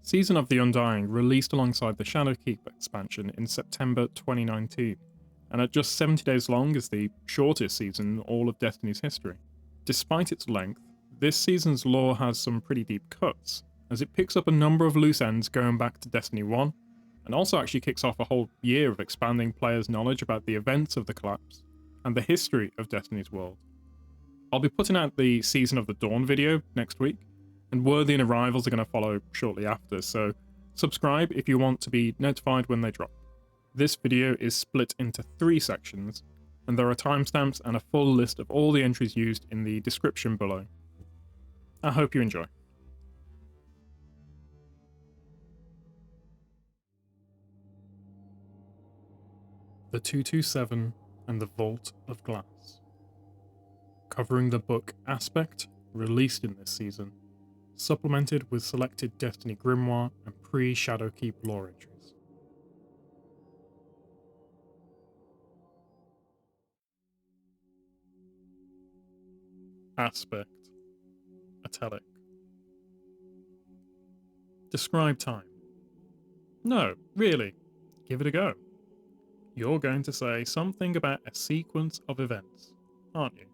Season of the Undying released alongside the Shadowkeep expansion in September 2019, and at just 70 days long is the shortest season in all of Destiny's history. Despite its length, this season's lore has some pretty deep cuts, as it picks up a number of loose ends going back to Destiny 1, and also actually kicks off a whole year of expanding players' knowledge about the events of the Collapse and the history of Destiny's world. I'll be putting out the Season of the Dawn video next week, and Worthy and Arrivals are going to follow shortly after, so subscribe if you want to be notified when they drop. This video is split into 3 sections, and there are timestamps and a full list of all the entries used in the description below. I hope you enjoy. The 227 and the Vault of Glass. Covering the book Aspect, released in this season, supplemented with selected Destiny Grimoire and pre-Shadowkeep lore entries. Aspect. Italic. Describe time. No, really. Give it a go. You're going to say something about a sequence of events, aren't you?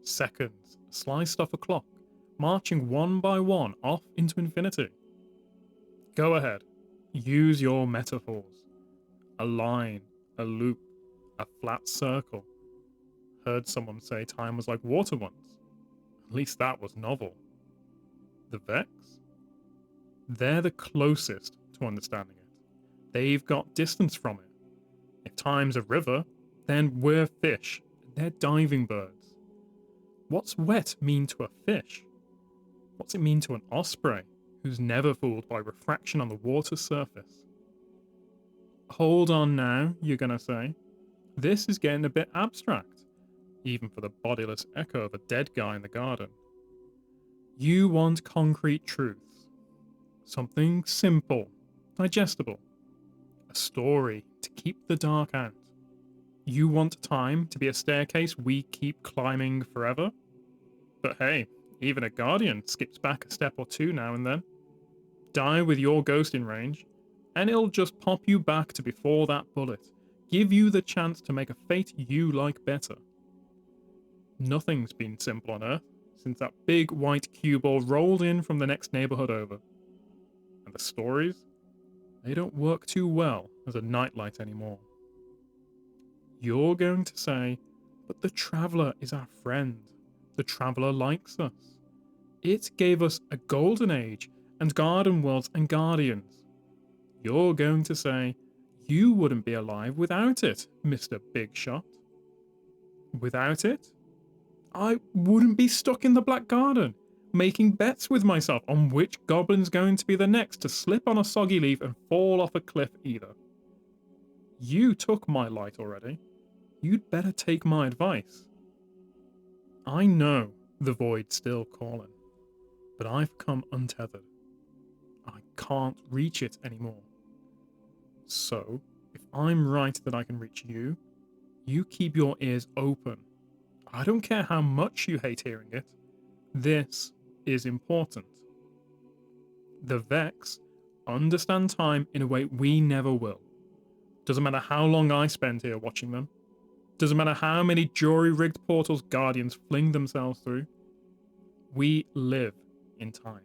Seconds, sliced off a clock, marching one by one off into infinity. Go ahead. Use your metaphors. A line, a loop, a flat circle. Heard someone say time was like water once. At least that was novel. The Vex? They're the closest to understanding it. They've got distance from it. If time's a river, then we're fish. They're diving birds. What's wet mean to a fish? What's it mean to an osprey, who's never fooled by refraction on the water's surface? Hold on now, you're gonna say. This is getting a bit abstract, even for the bodiless echo of a dead guy in the garden. You want concrete truths. Something simple, digestible. A story to keep the dark out. You want time to be a staircase we keep climbing forever? But hey, even a guardian skips back a step or two now and then. Die with your ghost in range, and it'll just pop you back to before that bullet, give you the chance to make a fate you like better. Nothing's been simple on Earth since that big white cue ball rolled in from the next neighborhood over. And the stories? They don't work too well as a nightlight anymore. You're going to say, but the Traveller is our friend. The Traveller likes us. It gave us a golden age and garden worlds and guardians. You're going to say, you wouldn't be alive without it, Mr. Big Shot. Without it? I wouldn't be stuck in the Black Garden, making bets with myself on which goblin's going to be the next to slip on a soggy leaf and fall off a cliff either. You took my light already. You'd better take my advice. I know the void's still calling, but I've come untethered. I can't reach it anymore. So, if I'm right that I can reach you, you keep your ears open. I don't care how much you hate hearing it. This is important. The Vex understand time in a way we never will. Doesn't matter how long I spend here watching them. Doesn't matter how many jury-rigged portals Guardians fling themselves through. We live in time.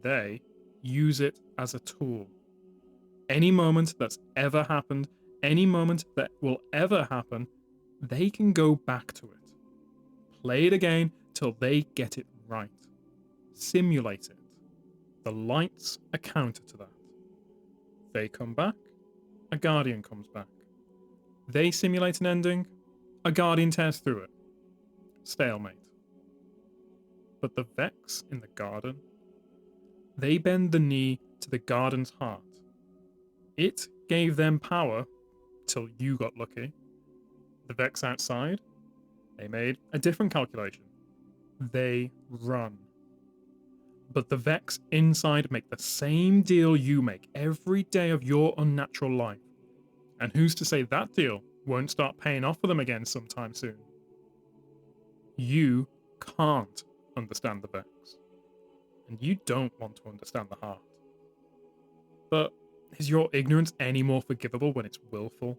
They use it as a tool. Any moment that's ever happened, any moment that will ever happen, they can go back to it. Play it again till they get it right. Simulate it. The lights are counter to that. They come back, a Guardian comes back. They simulate an ending, a Guardian tears through it. Stalemate. But the Vex in the garden, they bend the knee to the garden's heart. It gave them power till you got lucky. The Vex outside, they made a different calculation. They run. But the Vex inside make the same deal you make every day of your unnatural life. And who's to say that deal won't start paying off for them again sometime soon? You can't understand the Vex. and you don't want to understand the heart. But is your ignorance any more forgivable when it's willful?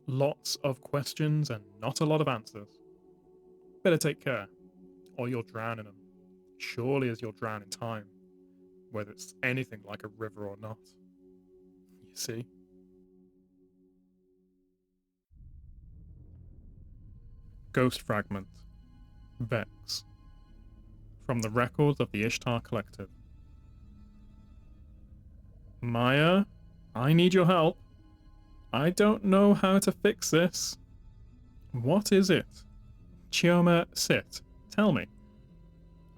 Lots of questions and not a lot of answers. Better take care, or you'll drown in them, surely as you'll drown in time, whether it's anything like a river or not. You see? Ghost Fragment. Vex. From the records of the Ishtar Collective. Maya, I need your help. I don't know how to fix this. What is it? Chioma, sit. Tell me.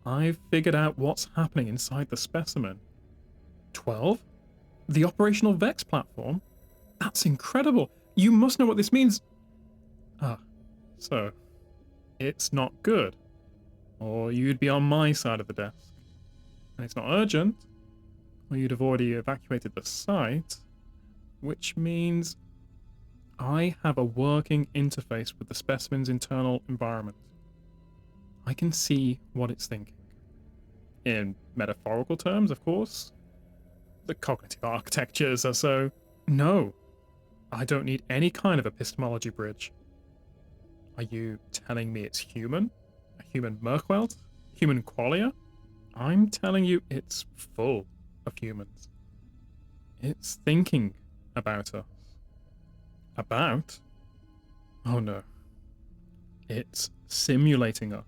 I've figured out what's happening inside the specimen. 12? The operational Vex platform? That's incredible. You must know what this means. Ah, so it's not good. Or you'd be on my side of the desk. And it's not urgent, or you'd have already evacuated the site, which means I have a working interface with the specimen's internal environment. I can see what it's thinking. In metaphorical terms, of course. The cognitive architectures are so... No, I don't need any kind of epistemology bridge. Are you telling me it's human? A human Merkweld? Human qualia? I'm telling you it's full of humans. It's thinking about us. About? Oh no. It's simulating us.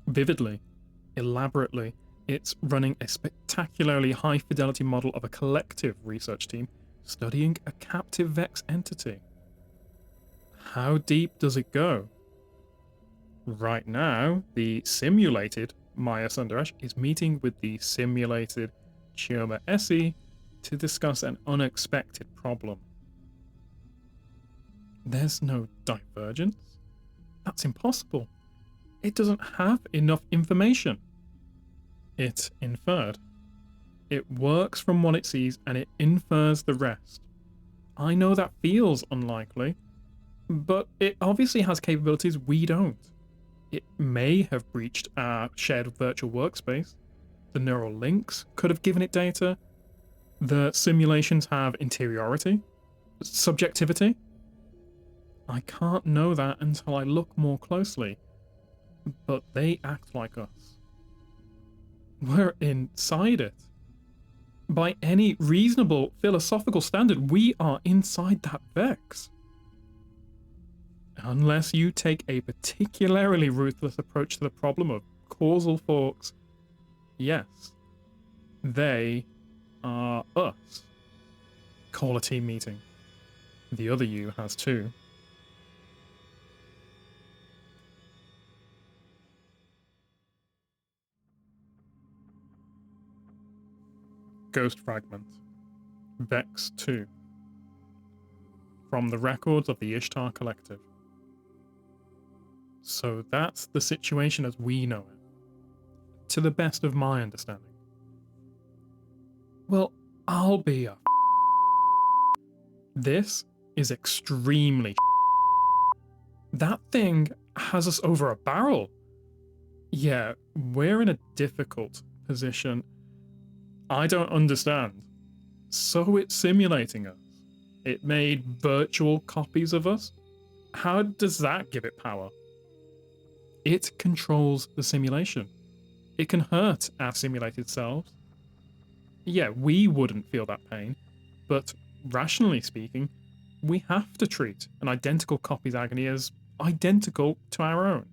Vividly, elaborately, it's running a spectacularly high-fidelity model of a collective research team studying a captive Vex entity. How deep does it go? Right now, the simulated Maya Sundaresh is meeting with the simulated Chioma Essie to discuss an unexpected problem. There's no divergence. That's impossible. It doesn't have enough information. It inferred. It works from what it sees and it infers the rest. I know that feels unlikely, but it obviously has capabilities we don't. It may have breached our shared virtual workspace. The neural links could have given it data. The simulations have interiority, subjectivity. I can't know that until I look more closely, but they act like us. We're inside it. By any reasonable philosophical standard, we are inside that Vex. Unless you take a particularly ruthless approach to the problem of causal forks, yes, they are us. Call a team meeting. The other you has too. Ghost Fragment. Vex 2. From the records of the Ishtar Collective. So that's the situation as we know it, to the best of my understanding. Well, I'll be a This is extremely That thing has us over a barrel. Yeah, we're in a difficult position. I don't understand. So it's simulating us. It made virtual copies of us. How does that give it power? It controls the simulation. It can hurt our simulated selves. Yeah, we wouldn't feel that pain, but rationally speaking, we have to treat an identical copy's agony as identical to our own.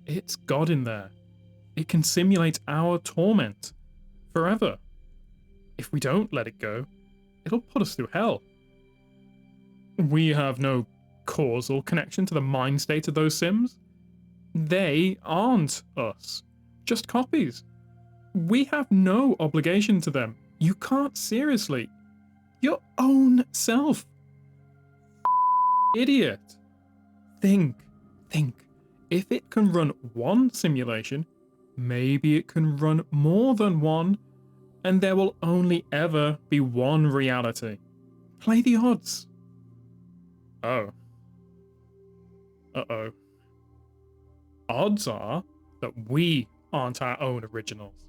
It's God in there. It can simulate our torment forever. If we don't let it go, it'll put us through hell. We have no causal connection to the mind state of those sims. They aren't us, just copies. We have no obligation to them. You can't seriously. Your own self. Idiot. Think. If it can run one simulation, maybe it can run more than one, and there will only ever be one reality. Play the odds. Oh. Uh-oh. Odds are that we aren't our own originals.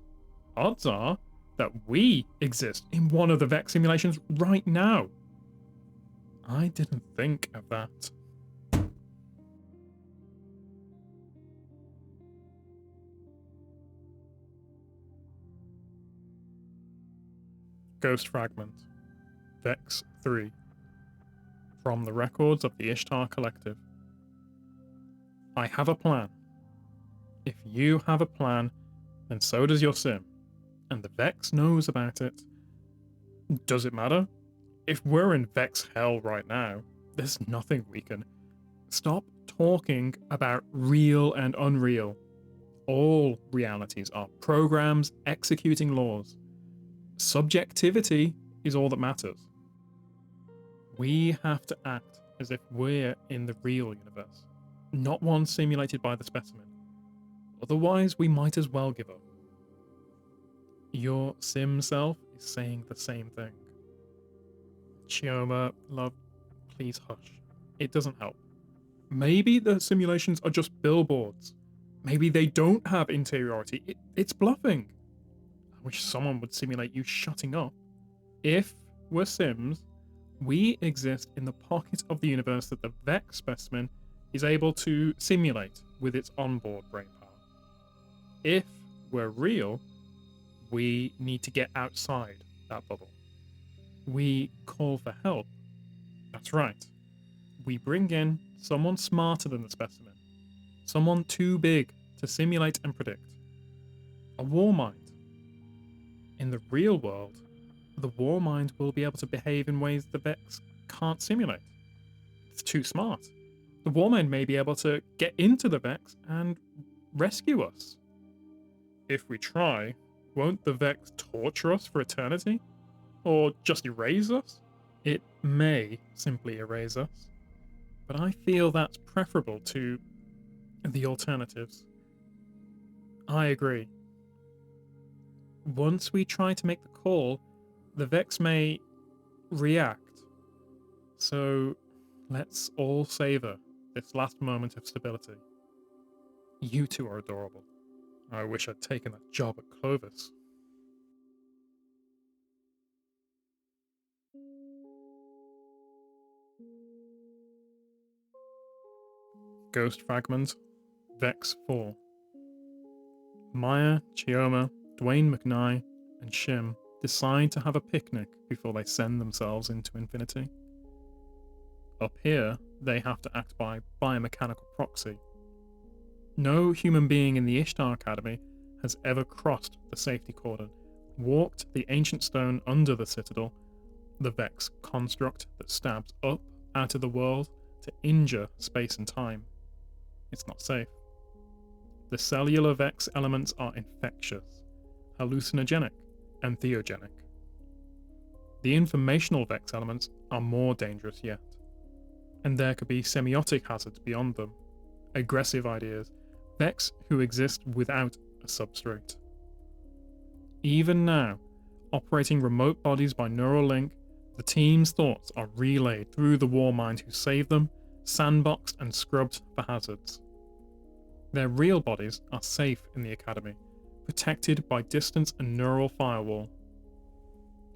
Odds are that we exist in one of the Vex simulations right now. I didn't think of that. Ghost Fragment, Vex 3. From the records of the Ishtar Collective. I have a plan. If you have a plan, then so does your sim, and the Vex knows about it. Does it matter? If we're in Vex hell right now, there's nothing we can. Stop talking about real and unreal. All realities are programs executing laws. Subjectivity is all that matters. We have to act as if we're in the real universe, not one simulated by the specimen. Otherwise, we might as well give up. Your sim self is saying the same thing. Chioma, love, please hush. It doesn't help. Maybe the simulations are just billboards. Maybe they don't have interiority. It's bluffing. I wish someone would simulate you shutting up. If we're Sims, we exist in the pocket of the universe that the Vex specimen is able to simulate with its onboard brain power. If we're real, we need to get outside that bubble. We call for help. That's right. We bring in someone smarter than the specimen, someone too big to simulate and predict. A war mind. In the real world, the war mind will be able to behave in ways the Vex can't simulate. It's too smart. The war mind may be able to get into the Vex and rescue us. If we try, won't the Vex torture us for eternity? Or just erase us? It may simply erase us, but I feel that's preferable to the alternatives. I agree. Once we try to make the call, the Vex may react. So let's all savor this last moment of stability. You two are adorable. I wish I'd taken that job at Clovis. Ghost Fragment, Vex 4. Maya, Chioma, Dwayne McKnight, and Shim decide to have a picnic before they send themselves into infinity. Up here, they have to act by biomechanical proxy. No human being in the Ishtar Academy has ever crossed the safety cordon, walked the ancient stone under the citadel, the Vex construct that stabs up out of the world to injure space and time. It's not safe. The cellular Vex elements are infectious, hallucinogenic, and theogenic. The informational Vex elements are more dangerous yet. And there could be semiotic hazards beyond them, aggressive ideas, Vex who exist without a substrate. Even now, operating remote bodies by neural link, the team's thoughts are relayed through the war mind who saved them, sandboxed and scrubbed for hazards. Their real bodies are safe in the academy, protected by distance and neural firewall.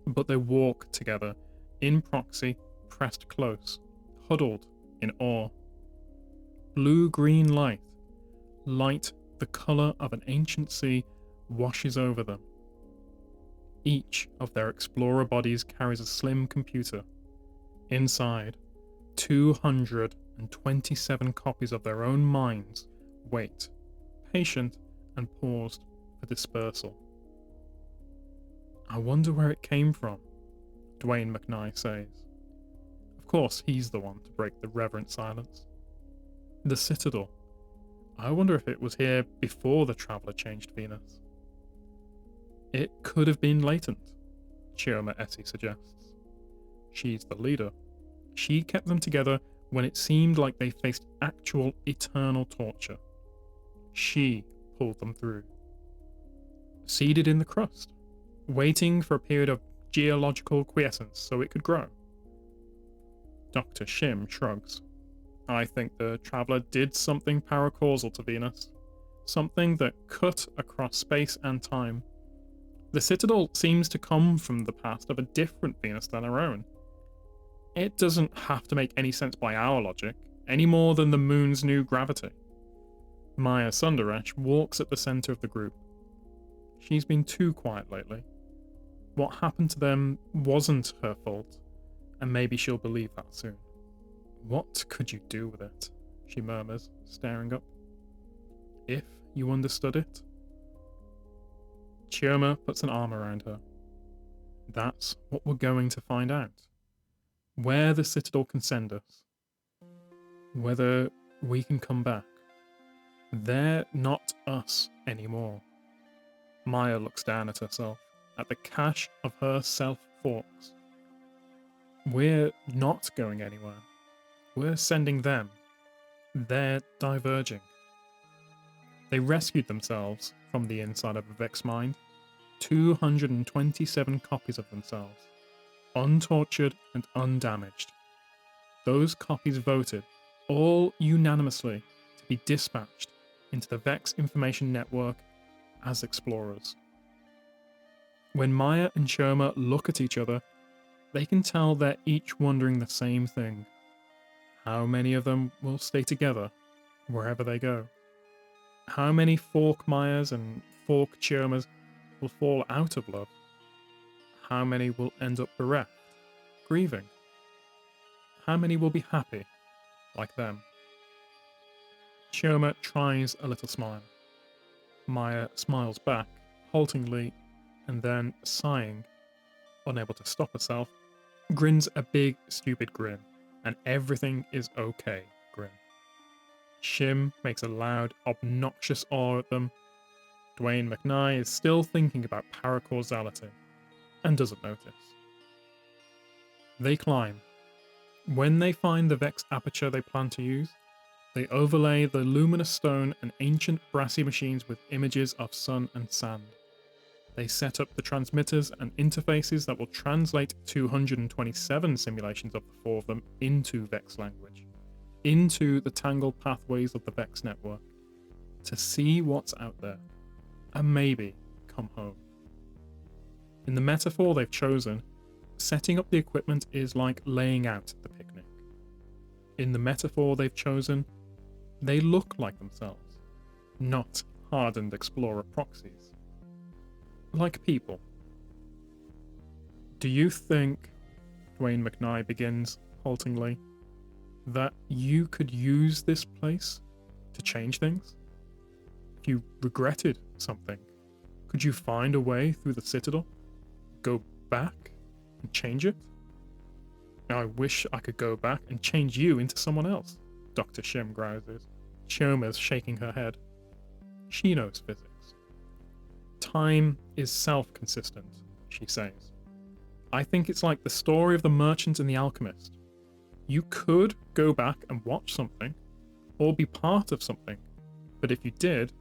But they walk together, in proxy, pressed close, huddled in awe. Blue-green light, light the colour of an ancient sea, washes over them. Each of their explorer bodies carries a slim computer. Inside, 227 copies of their own minds wait, patient and paused for dispersal. I wonder where it came from, Dwayne McKnight says. Of course, he's the one to break the reverent silence. The Citadel. I wonder if it was here before the Traveller changed Venus. It could have been latent, Chioma Essie suggests. She's the leader. She kept them together when it seemed like they faced actual eternal torture. She pulled them through. Seeded in the crust, waiting for a period of geological quiescence so it could grow. Dr. Shim shrugs. I think the Traveller did something paracausal to Venus. something that cut across space and time. The Citadel seems to come from the past of a different Venus than our own. It doesn't have to make any sense by our logic, any more than the moon's new gravity. Maya Sundaresh walks at the center of the group. She's been too quiet lately. What happened to them wasn't her fault, and maybe she'll believe that soon. What could you do with it? She murmurs, staring up. If you understood it? Chioma puts an arm around her. That's what we're going to find out. Where the Citadel can send us. Whether we can come back. They're not us anymore. Maya looks down at herself, at the cache of her self-forks. We're not going anywhere. We're sending them. They're diverging. They rescued themselves from the inside of a Vex mind. 227 copies of themselves. Untortured and undamaged. Those copies voted, all unanimously, to be dispatched into the Vex Information Network as explorers. When Maya and Chioma look at each other, they can tell they're each wondering the same thing. How many of them will stay together wherever they go? How many Fork Mayas and Fork Chiomas will fall out of love? How many will end up bereft, grieving? How many will be happy, like them? Chioma tries a little smile. Maya smiles back, haltingly, and then, sighing, unable to stop herself, grins a big, stupid grin, and everything is okay grin. Shim makes a loud, obnoxious awe at them. Dwayne McKnight is still thinking about paracausality, and doesn't notice. They climb. When they find the Vex aperture they plan to use, they overlay the luminous stone and ancient brassy machines with images of sun and sand. They set up the transmitters and interfaces that will translate 227 simulations of the four of them into Vex language, into the tangled pathways of the Vex network, to see what's out there, and maybe come home. In the metaphor they've chosen, setting up the equipment is like laying out the picnic. In the metaphor they've chosen, they look like themselves, not hardened explorer proxies. Like people. Do you think, Dwayne McKnight begins haltingly, that you could use this place to change things? If you regretted something, could you find a way through the Citadel? Go back and change it? I wish I could go back and change you into someone else, Dr. Shim grouses. Chioma's shaking her head. She knows physics. Time is self-consistent, she says. I think it's like the story of the merchant and the alchemist. You could go back and watch something, or be part of something, but if you did,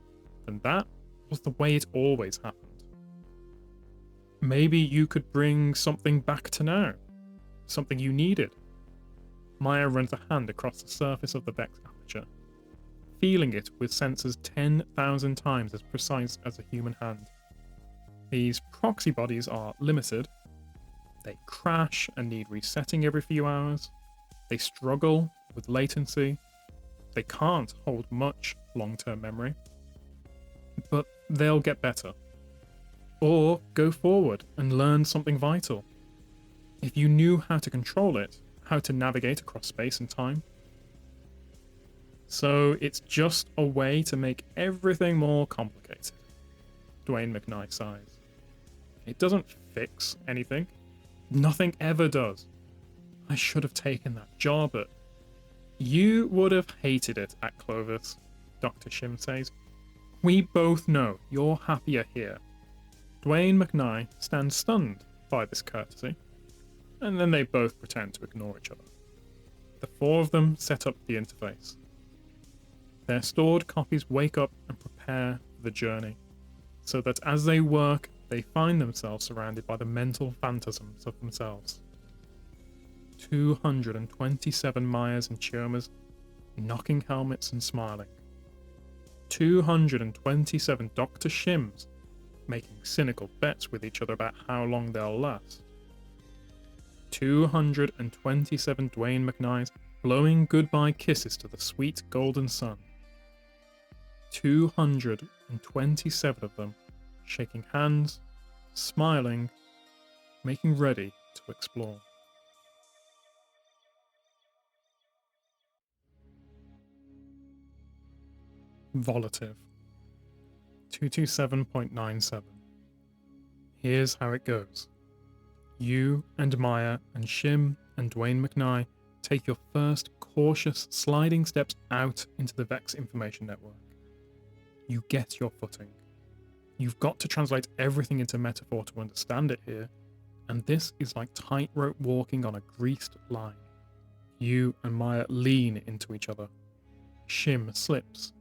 then that was the way it always happened. Maybe you could bring something back to now, something you needed. Maya runs a hand across the surface of the Vex aperture, feeling it with sensors 10,000 times as precise as a human hand. These proxy bodies are limited. They crash and need resetting every few hours. They struggle with latency. They can't hold much long-term memory. But they'll get better. Or go forward and learn something vital. If you knew how to control it, how to navigate across space and time. So it's just a way to make everything more complicated. Dwayne McKnight sighs. It doesn't fix anything. Nothing ever does. I should have taken that job at... You would have hated it at Clovis, Dr. Shim says. We both know you're happier here. Dwayne McKnight stands stunned by this courtesy, and then they both pretend to ignore each other. The four of them set up the interface. Their stored copies wake up and prepare for the journey, so that as they work, they find themselves surrounded by the mental phantasms of themselves. 227 Mayas and Chiomas, knocking helmets and smiling. 227 Dr. Shims making cynical bets with each other about how long they'll last. 227 Dwayne McKnighs blowing goodbye kisses to the sweet golden sun. 227 of them shaking hands, smiling, making ready to explore. Volative 227.97. Here's how it goes. You and Maya and Shim and Dwayne McKnight take your first cautious sliding steps out into the Vex information network. You get your footing. You've got to translate everything into metaphor to understand it here, and this is like tightrope walking on a greased line. You and Maya lean into each other. Shim slips,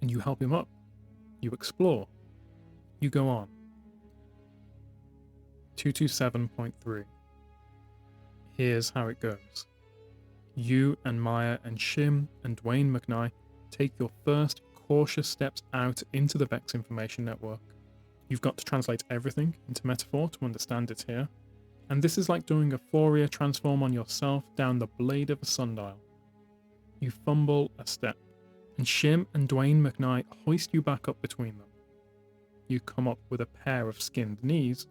and you help him up. You explore. You go on. 227.3. Here's how it goes. You and Maya and Shim and Dwayne McKnight take your first cautious steps out into the Vex information network. You've got to translate everything into metaphor to understand it here, and this is like doing a Fourier transform on yourself down the blade of a sundial. You fumble a step, and Shim and Dwayne McKnight hoist you back up between them. You come up with a pair of skinned knees,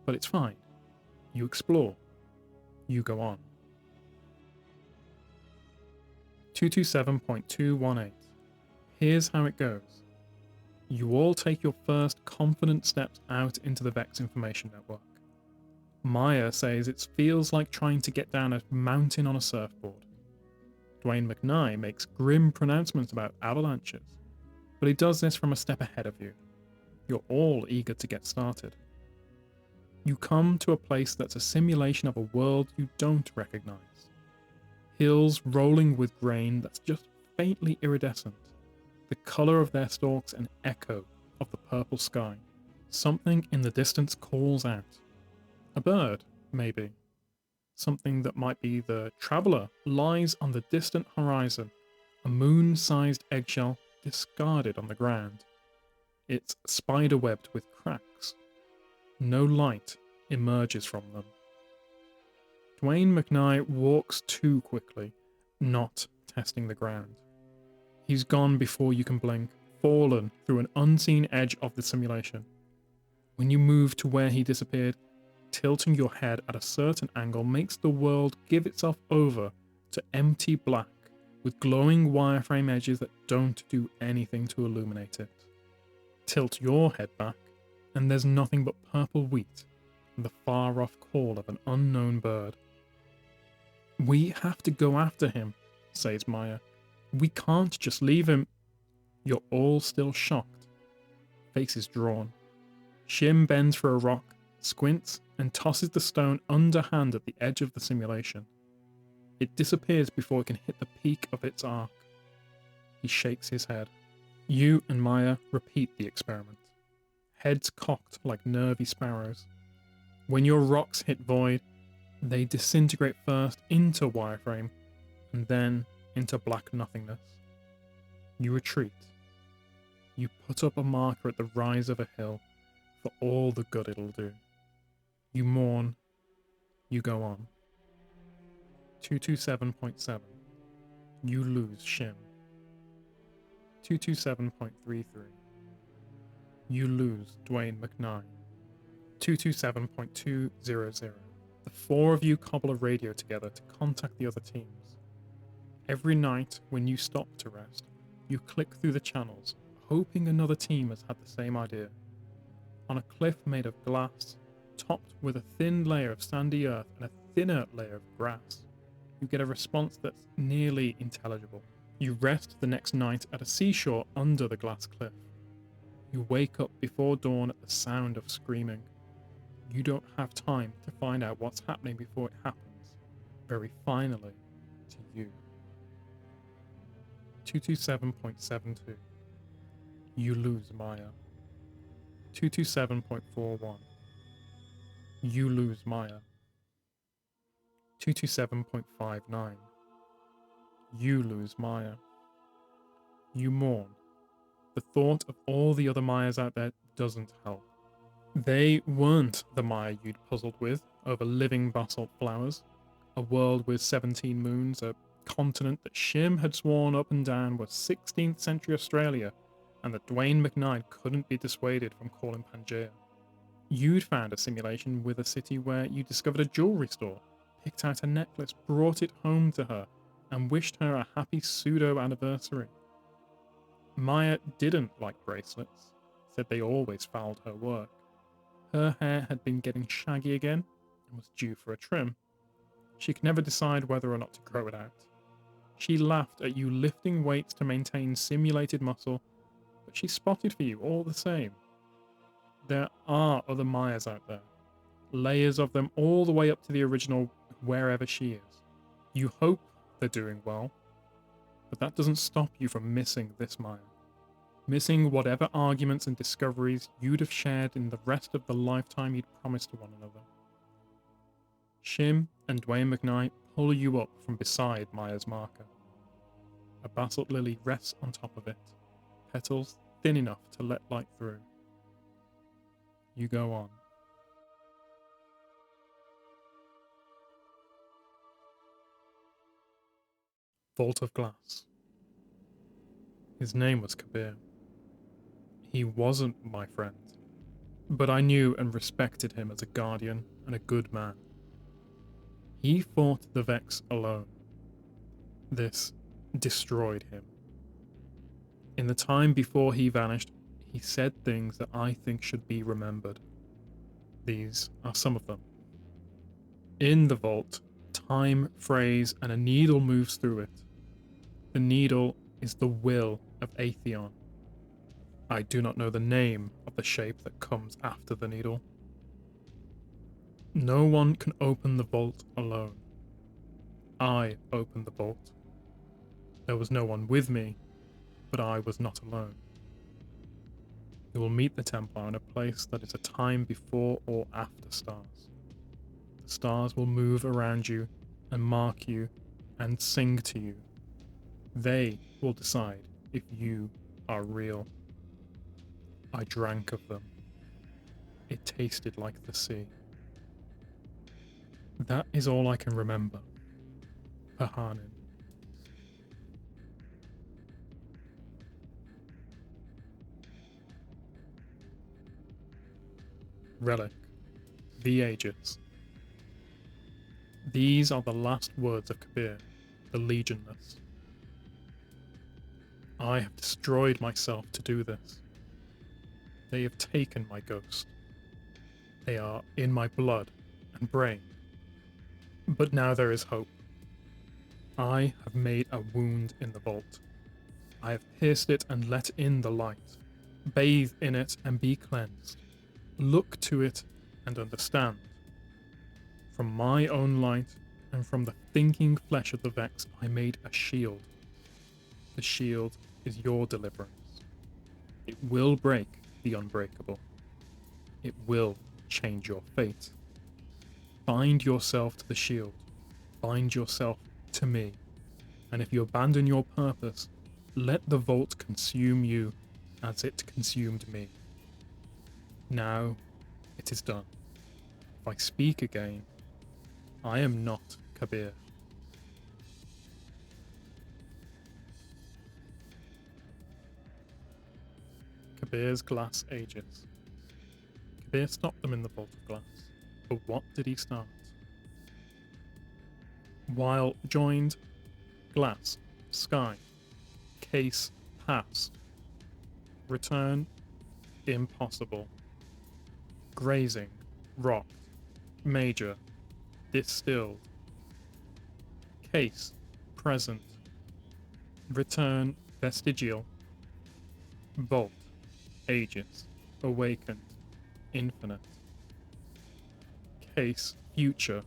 but it's fine. You explore. You go on. 227.218. Here's how it goes. You all take your first confident steps out into the Vex information network. Maya says it feels like trying to get down a mountain on a surfboard. Dwayne McKnight makes grim pronouncements about avalanches, but he does this from a step ahead of you. You're all eager to get started. You come to a place that's a simulation of a world you don't recognize. Hills rolling with grain that's just faintly iridescent. The colour of their stalks an echo of the purple sky. Something in the distance calls out. A bird, maybe. Something that might be the traveller lies on the distant horizon, a moon-sized eggshell discarded on the ground. It's spider-webbed with cracks. No light emerges from them. Dwayne McKnight walks too quickly, not testing the ground. He's gone before you can blink, fallen through an unseen edge of the simulation. When you move to where he disappeared, tilting your head at a certain angle makes the world give itself over to empty black with glowing wireframe edges that don't do anything to illuminate it. Tilt your head back, and there's nothing but purple wheat and the far-off call of an unknown bird. We have to go after him, says Maya. We can't just leave him. You're all still shocked. Faces drawn. Shim bends for a rock, squints, and tosses the stone underhand at the edge of the simulation. It disappears before it can hit the peak of its arc. He shakes his head. You and Maya repeat the experiment. Heads cocked like nervy sparrows. When your rocks hit void, they disintegrate first into wireframe, and then into black nothingness. You retreat. You put up a marker at the rise of a hill for all the good it'll do. You mourn. You go on. 227.7. You lose Shim. 227.33. You lose Dwayne McKnight. 227.200. The four of you cobble a radio together to contact the other teams. Every night, when you stop to rest, you click through the channels, hoping another team has had the same idea. On a cliff made of glass, topped with a thin layer of sandy earth and a thinner layer of grass, you get a response that's nearly intelligible. You rest the next night at a seashore under the glass cliff. You wake up before dawn at the sound of screaming. You don't have time to find out what's happening before it happens, very finally, to you. 227.72. You lose Maya. 227.41. You lose Maya. 227.59. You lose Maya. You mourn. the thought of all the other Mayas out there doesn't help. They weren't the Maya you'd puzzled with over living basalt flowers, a world with 17 moons, a continent that Shim had sworn up and down was 16th century Australia, and that Dwayne McKnight couldn't be dissuaded from calling Pangaea. You'd found a simulation with a city where you discovered a jewelry store, picked out a necklace, brought it home to her, and wished her a happy pseudo-anniversary. Maya didn't like bracelets, said they always fouled her work. Her hair had been getting shaggy again and was due for a trim. She could never decide whether or not to grow it out. She laughed at you lifting weights to maintain simulated muscle, but she spotted for you all the same. There are other Mayas out there, layers of them all the way up to the original wherever she is. You hope they're doing well, but that doesn't stop you from missing this Maya. Missing whatever arguments and discoveries you'd have shared in the rest of the lifetime you'd promised to one another. Shim and Dwayne McKnight pull you up from beside Maya's marker. A basalt lily rests on top of it, petals thin enough to let light through. You go on. Vault of Glass. His name was Kabir. He wasn't my friend, but I knew and respected him as a guardian and a good man. He fought the Vex alone. This destroyed him. In the time before he vanished, he said things that I think should be remembered. These are some of them. In the vault, time frays and a needle moves through it. The needle is the will of Atheon. I do not know the name of the shape that comes after the needle. No one can open the vault alone. I opened the vault. There was no one with me, but I was not alone. You will meet the Templar in a place that is a time before or after stars. The stars will move around you and mark you and sing to you. They will decide if you are real. I drank of them. It tasted like the sea. That is all I can remember. Pahanin. Relic. The Aegis. These are the last words of Kabir, the Legionless. I have destroyed myself to do this. They have taken my ghost. They are in my blood and brain. But now there is hope. I have made a wound in the vault. I have pierced it and let in the light. Bathe in it and be cleansed. Look to it and understand. From my own light and from the thinking flesh of the Vex, I made a shield. The shield is your deliverance. It will break the unbreakable. It will change your fate. Bind yourself to the shield. Bind yourself to me. And if you abandon your purpose, let the vault consume you as it consumed me. Now it is done. If I speak again, I am not Kabir. Kabir's glass ages. Kabir stopped them in the vault of glass. But what did he start? While joined, glass, sky, case, past. Return, impossible. Grazing, rocked, major, distilled. Case, present. Return, vestigial. Vault, aegis, awakened, infinite. Case, future.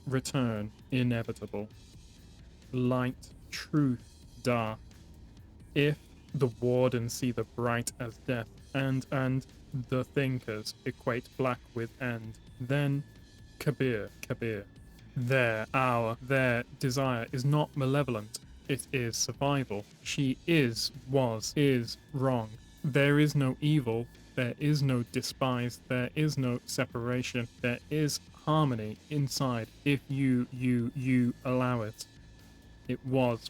Return, inevitable. Light, truth, dark. If the Warden see the bright as death, and the thinkers equate black with end, then Kabir. Their desire is not malevolent, It is survival. She is wrong. There is no evil. There is no despise. There is no separation. There is harmony inside if you allow it. It was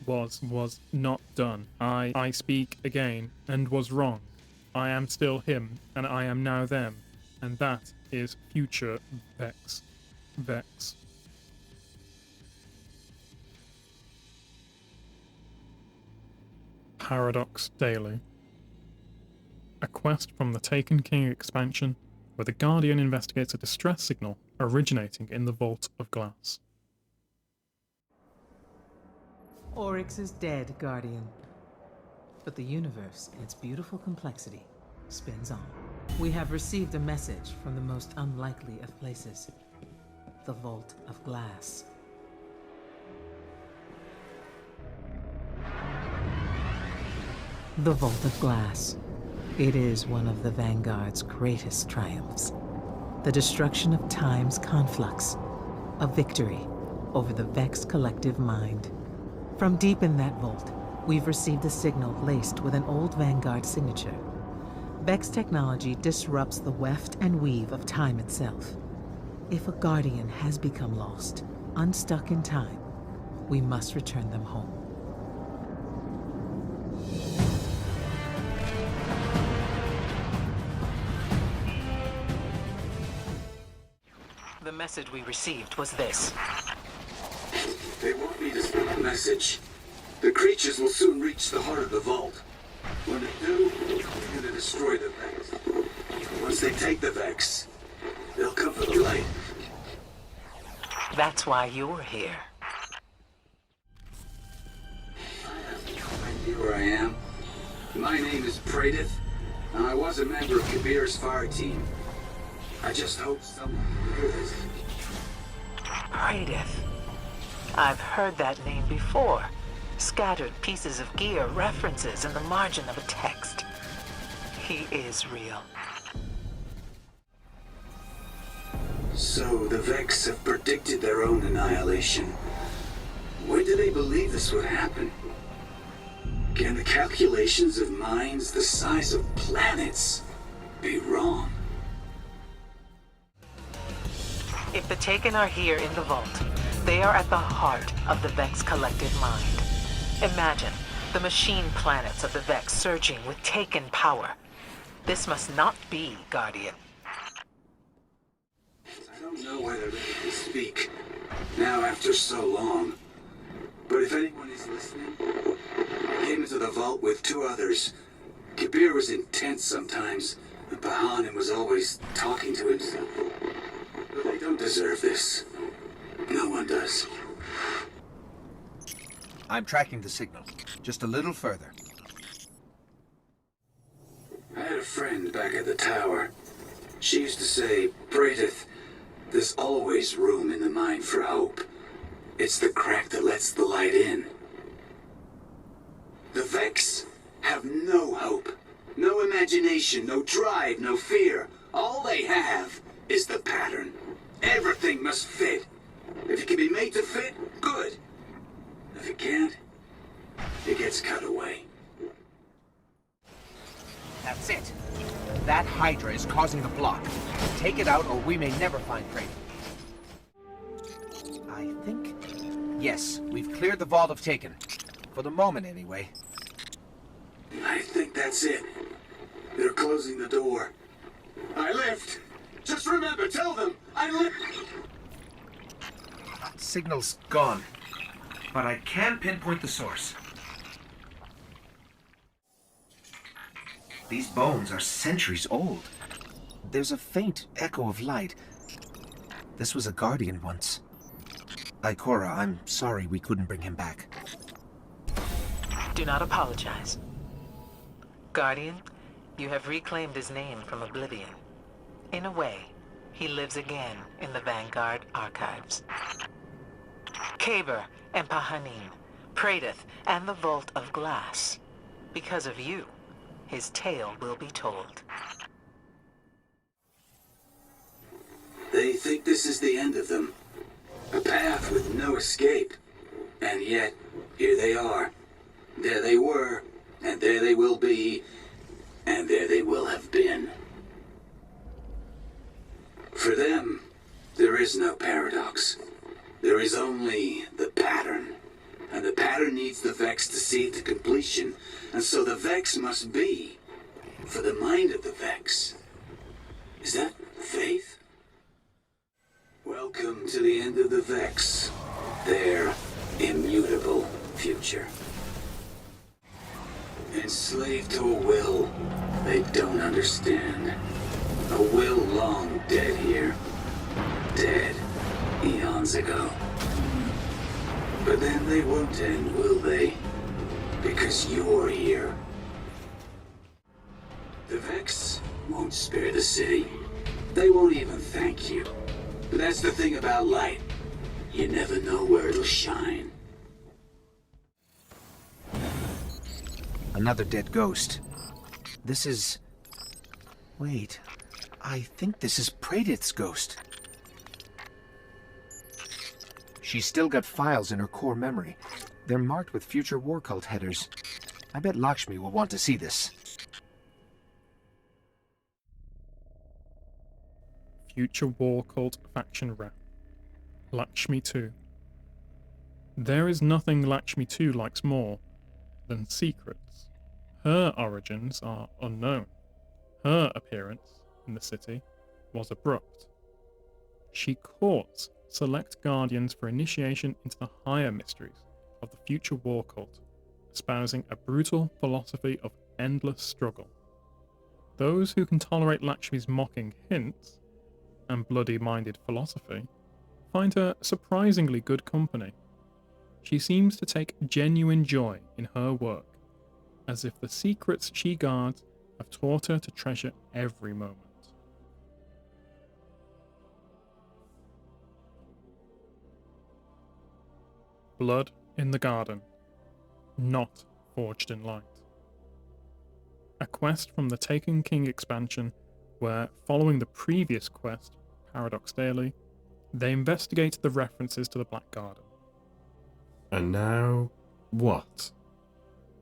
not done. I speak again and was wrong. I am still him and I am now them. And that is future Vex. Vex. Paradox Daily. A quest from the Taken King expansion where the Guardian investigates a distress signal originating in the Vault of Glass. Oryx is dead, Guardian. But the universe, in its beautiful complexity, spins on. We have received a message from the most unlikely of places. The Vault of Glass. The Vault of Glass. It is one of the Vanguard's greatest triumphs. The destruction of time's conflux. A victory over the Vex collective mind. From deep in that vault, we've received a signal laced with an old Vanguard signature. Vex technology disrupts the weft and weave of time itself. If a Guardian has become lost, unstuck in time, we must return them home. The message we received was this. They want me to send a message. The creatures will soon reach the heart of the vault. When they do, they're gonna destroy the Vex. Once they take the Vex, they'll come for the light. That's why you're here. I have no idea where I am. My name is Praedith, and I was a member of Kabir's fire team. I just hope someone will hear this. Praedith. I've heard that name before. Scattered pieces of gear, references in the margin of a text. He is real. So the Vex have predicted their own annihilation. When did they believe this would happen? Can the calculations of minds the size of planets be wrong? If the Taken are here in the vault, they are at the heart of the Vex collective mind. Imagine the machine planets of the Vex surging with Taken power. This must not be, Guardian. I don't know whether they can speak, now after so long. But if anyone is listening, I came into the vault with two others. Kabir was intense sometimes, and Pahanin was always talking to himself. But they don't deserve this. No one does. I'm tracking the signal. Just a little further. I had a friend back at the tower. She used to say, Praedith, there's always room in the mind for hope. It's the crack that lets the light in. The Vex have no hope. No imagination, no drive, no fear. All they have is the pattern. Everything must fit. If it can be made to fit, good. If it can't, it gets cut away. That's it. That Hydra is causing the block. Take it out or we may never find Kraven. I think... Yes, we've cleared the vault of Taken. For the moment, anyway. I think that's it. They're closing the door. I lift. Just remember, tell them, I lift. Signal's gone. But I can pinpoint the source. These bones are centuries old. There's a faint echo of light. This was a Guardian once. Ikora, I'm sorry we couldn't bring him back. Do not apologize. Guardian, you have reclaimed his name from oblivion. In a way, he lives again in the Vanguard archives. Kabir and Pahanin, Praedith, and the Vault of Glass. Because of you, his tale will be told. They think this is the end of them. A path with no escape. And yet, Here they are. There they were, and there they will be, and there they will have been. For them, there is no paradox. There is only the pattern. And the pattern needs the Vex to see it to completion, and so the Vex must be for the mind of the Vex. Is that faith? Welcome to the end of the Vex, their immutable future. Enslaved to a will they don't understand. A will long dead here. Dead eons ago. But then they won't end, will they? Because you're here. The Vex won't spare the city. They won't even thank you. But that's the thing about light. You never know where it'll shine. Another dead ghost. This is... Wait. I think this is Pradith's ghost. She's still got files in her core memory. They're marked with future war cult headers. I bet Lakshmi will want to see this. Future war cult faction rep. Lakshmi 2. There is nothing Lakshmi 2 likes more than secrets. Her origins are unknown. Her appearance in the city was abrupt. She courts select guardians for initiation into the higher mysteries of the future war cult, espousing a brutal philosophy of endless struggle. Those who can tolerate Lakshmi's mocking hints and bloody-minded philosophy find her surprisingly good company. She seems to take genuine joy in her work, as if the secrets she guards have taught her to treasure every moment. Blood in the Garden, not Forged in Light. A quest from the Taken King expansion where, following the previous quest, Paradox Daily, they investigate the references to the Black Garden. And now, what?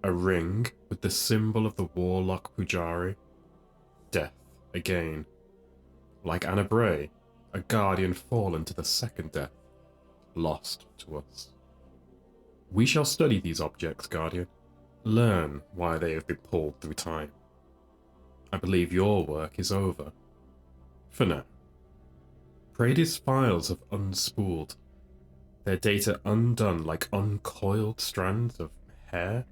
A ring with the symbol of the Warlock Pujari? Death again. Like Anna Bray, a guardian fallen to the second death, lost to us. We shall study these objects, Guardian. Learn why they have been pulled through time. I believe your work is over. For now. Pradith's files have unspooled. Their data undone like uncoiled strands of hair.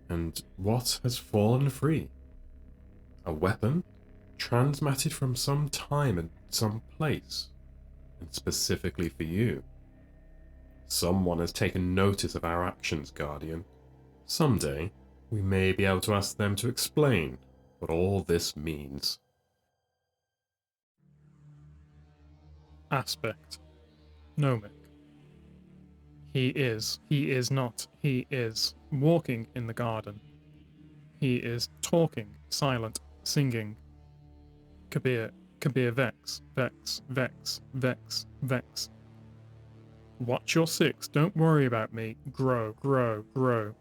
And what has fallen free? A weapon? Transmatted from some time and some place. And specifically for you. Someone has taken notice of our actions, Guardian. Someday, we may be able to ask them to explain what all this means. Aspect. Gnomic. He is not, he is walking in the garden. He is talking, silent, singing. Kabir, Vex, Vex, Vex, Vex, Vex. Watch your six, don't worry about me. Grow, grow, grow.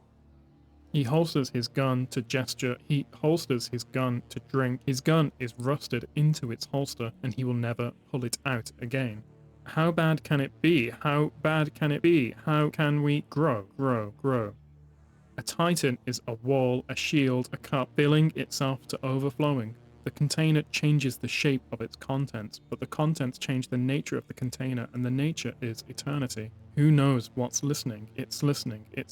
He holsters his gun to gesture, he holsters his gun to drink. His gun is rusted into its holster and he will never pull it out again. How bad can it be? How bad can it be? How can we grow, grow, grow? A titan is a wall, a shield, a cup, filling itself to overflowing. The container changes the shape of its contents, but the contents change the nature of the container, and the nature is eternity. Who knows what's listening? It's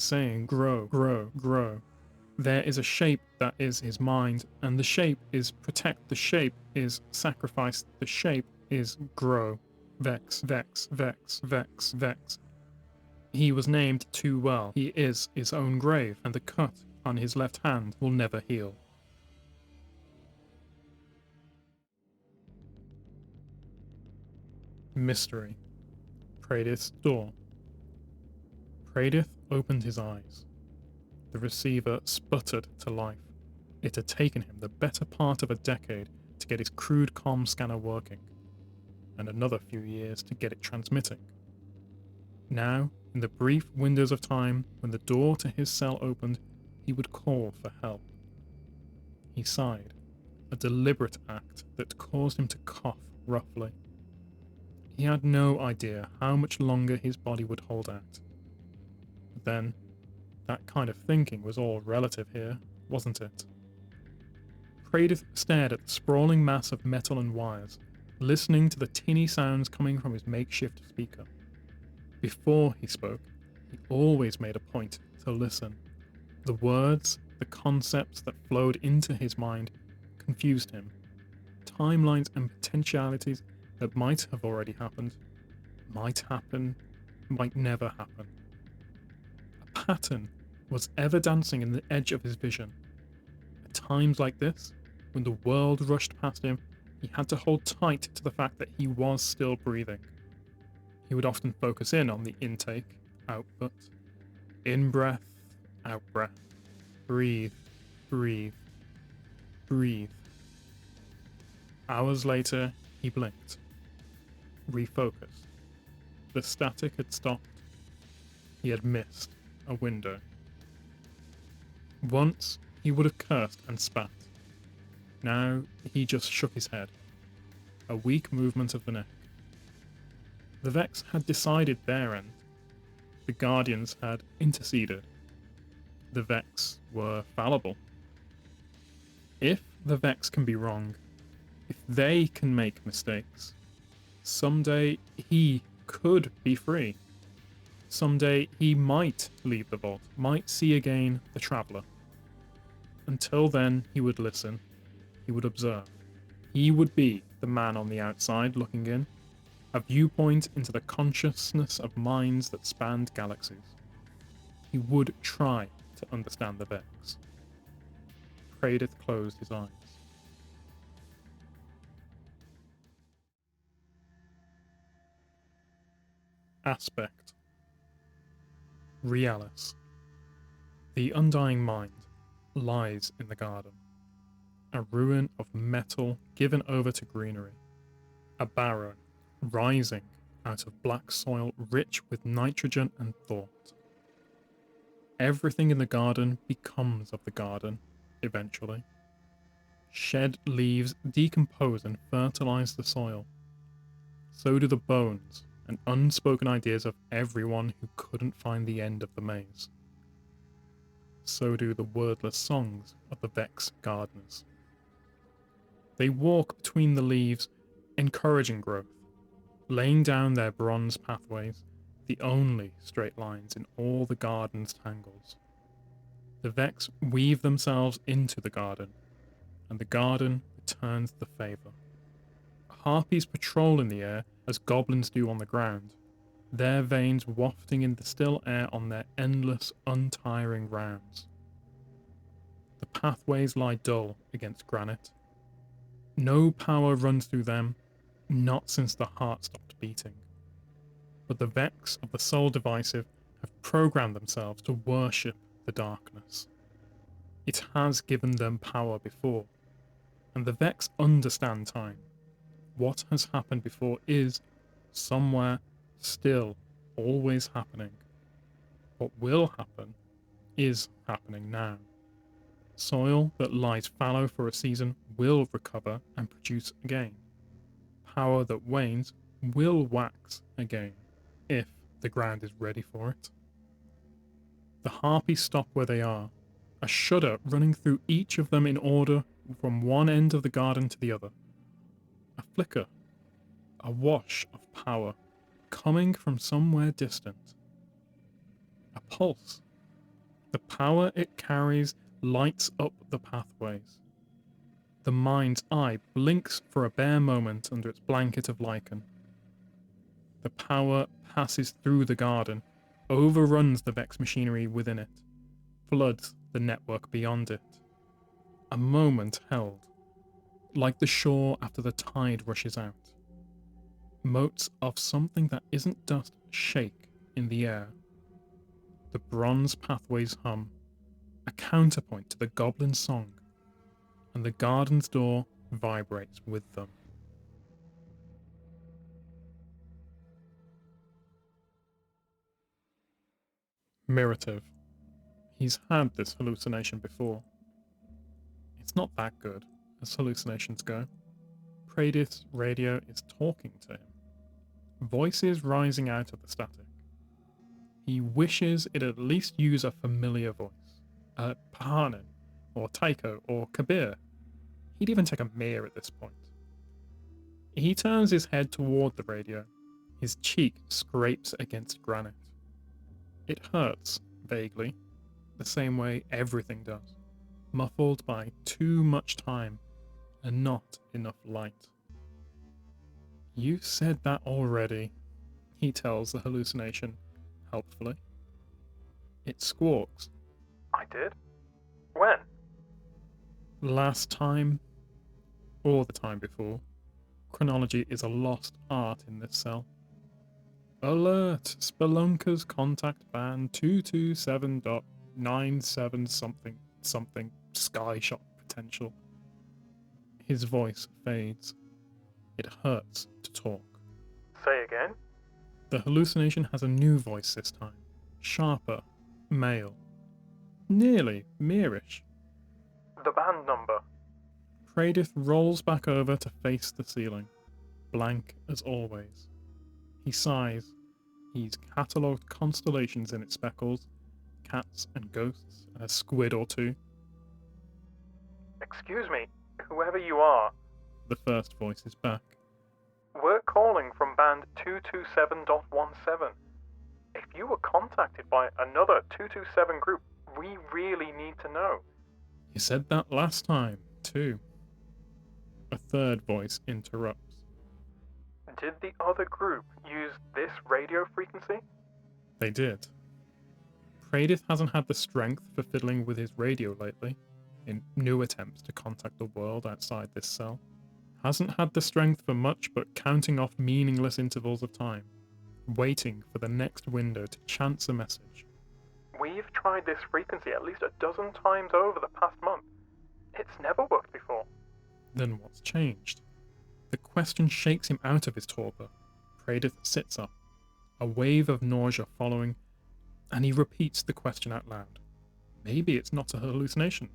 saying, grow, grow, grow. There is a shape that is his mind, and the shape is protect, the shape is sacrifice, the shape is grow. Vex, Vex, Vex, Vex, Vex. He was named too well. He is his own grave, and the cut on his left hand will never heal. Mystery. Pradith's door. Pradith opened his eyes. The receiver sputtered to life. It had taken him the better part of a decade to get his crude comm scanner working, and another few years to get it transmitting. Now, in the brief windows of time when the door to his cell opened, he would call for help. He sighed, a deliberate act that caused him to cough roughly. He had no idea how much longer his body would hold out. But then, that kind of thinking was all relative here, wasn't it? Praedith stared at the sprawling mass of metal and wires, listening to the tinny sounds coming from his makeshift speaker. Before he spoke, he always made a point to listen. The words, the concepts that flowed into his mind confused him. Timelines and potentialities that might have already happened, might happen, might never happen. A pattern was ever dancing in the edge of his vision. At times like this, when the world rushed past him, he had to hold tight to the fact that he was still breathing. He would often focus in on the intake, output, in-breath, out-breath, breathe, breathe, breathe. Hours later, he blinked, refocused. The static had stopped. He had missed a window. Once, he would have cursed and spat. Now, he just shook his head. A weak movement of the neck. The Vex had decided their end. The Guardians had interceded. The Vex were fallible. If the Vex can be wrong, if they can make mistakes, someday he could be free. Someday he might leave the vault, might see again the Traveller. Until then, he would listen, he would observe. He would be the man on the outside looking in, a viewpoint into the consciousness of minds that spanned galaxies. He would try to understand the Vex. Praedith closed his eyes. Aspect. Realis. The Undying Mind lies in the garden. A ruin of metal given over to greenery. A barrow rising out of black soil rich with nitrogen and thought. Everything in the garden becomes of the garden, eventually. Shed leaves decompose and fertilize the soil. So do the bones and unspoken ideas of everyone who couldn't find the end of the maze. So do the wordless songs of the Vex gardeners. They walk between the leaves, encouraging growth, laying down their bronze pathways, the only straight lines in all the garden's tangles. The Vex weave themselves into the garden, and the garden returns the favour. Harpies patrol in the air as goblins do on the ground, their veins wafting in the still air on their endless, untiring rounds. The pathways lie dull against granite. No power runs through them, not since the heart stopped beating. But the Vex of the Soul Divisive have programmed themselves to worship the darkness. It has given them power before, and the Vex understand time. What has happened before is, somewhere, still always happening. What will happen is happening now. Soil that lies fallow for a season will recover and produce again. Power that wanes will wax again, if the ground is ready for it. The harpies stop where they are, a shudder running through each of them in order from one end of the garden to the other. A flicker, a wash of power, coming from somewhere distant. A pulse. The power it carries lights up the pathways. The mind's eye blinks for a bare moment under its blanket of lichen. The power passes through the garden, overruns the Vex machinery within it, floods the network beyond it. A moment held, like the shore after the tide rushes out. Motes of something that isn't dust shake in the air. The bronze pathways hum, a counterpoint to the goblin song, and the garden's door vibrates with them. Mirrative. He's had this hallucination before. It's not that good, as hallucinations go. Pradith's radio is talking to him. Voices rising out of the static. He wishes it at least use a familiar voice. Pahanin, or Tycho, or Kabir. He'd even take a Mir at this point. He turns his head toward the radio. His cheek scrapes against granite. It hurts, vaguely, the same way everything does, muffled by too much time and not enough light. You said that already, he tells the hallucination, helpfully. It squawks. I did? When? Last time, or the time before. Chronology is a lost art in this cell. Alert! Spelunkers contact band 227.97 something sky shot potential. His voice fades. It hurts to talk. Say again? The hallucination has a new voice this time. Sharper, male. Nearly Mirish. The band number. Pradith rolls back over to face the ceiling, blank as always. He sighs. He's catalogued constellations in its speckles, cats and ghosts, and a squid or two. Excuse me, whoever you are. The first voice is back. We're calling from band 227.17. If you were contacted by another 227 group, we really need to know. You said that last time, too. A third voice interrupts. Did the other group use this radio frequency? They did. Pradith hasn't had the strength for fiddling with his radio lately, in new attempts to contact the world outside this cell. Hasn't had the strength for much but counting off meaningless intervals of time, waiting for the next window to chance a message. We've tried this frequency at least a dozen times over the past month. It's never worked before. Then what's changed? The question shakes him out of his torpor. Pradith sits up, a wave of nausea following, and he repeats the question out loud. Maybe it's not a hallucination.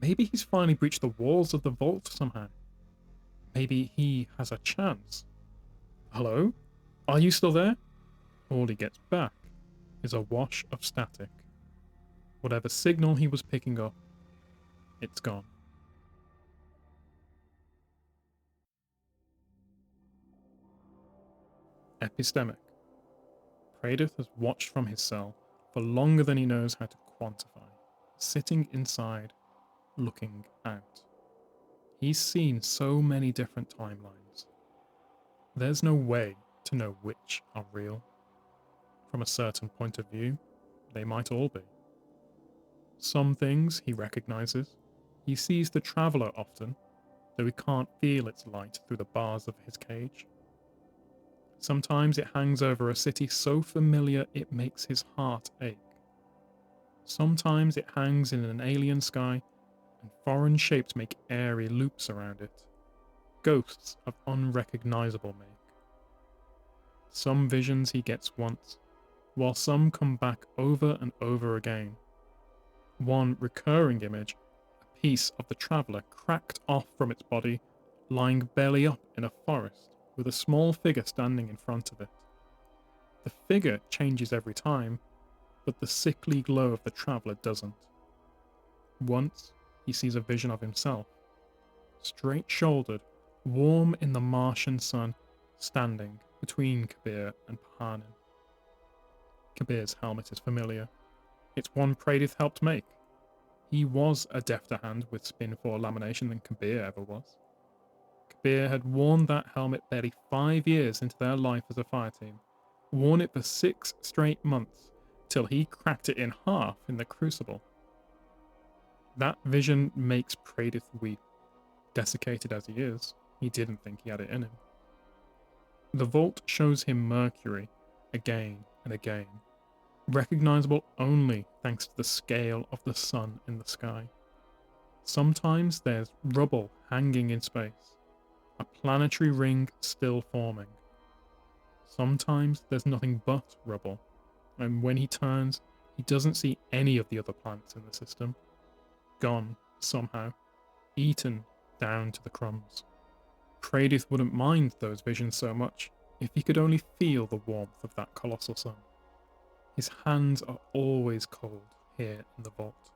Maybe he's finally breached the walls of the vault somehow. Maybe he has a chance. Hello? Are you still there? All he gets back is a wash of static. Whatever signal he was picking up, it's gone. Epistemic. Pradith has watched from his cell for longer than he knows how to quantify, sitting inside, looking out. He's seen so many different timelines. There's no way to know which are real. From a certain point of view, they might all be. Some things he recognizes. He sees the Traveller often, though he can't feel its light through the bars of his cage. Sometimes it hangs over a city so familiar it makes his heart ache. Sometimes it hangs in an alien sky, and foreign shapes make airy loops around it. Ghosts of unrecognizable make. Some visions he gets once, while some come back over and over again. One recurring image, a piece of the Traveller cracked off from its body, lying belly up in a forest, with a small figure standing in front of it. The figure changes every time, but the sickly glow of the Traveller doesn't. Once, he sees a vision of himself, straight-shouldered, warm in the Martian sun, standing between Kabir and Pahanin. Kabir's helmet is familiar. It's one Pradith helped make. He was a defter hand with spin 4 lamination than Kabir ever was. Kabir had worn that helmet barely 5 years into their life as a fire team, worn it for 6 straight months, till he cracked it in half in the Crucible. That vision makes Pradith weep. Desiccated as he is, he didn't think he had it in him. The vault shows him Mercury, again and again, recognizable only thanks to the scale of the sun in the sky. Sometimes there's rubble hanging in space, a planetary ring still forming. Sometimes there's nothing but rubble, and when he turns, He doesn't see any of the other planets in the system. Gone, somehow. Eaten down to the crumbs. Pradith wouldn't mind those visions so much if he could only feel the warmth of that colossal sun. His hands are always cold here in the vault.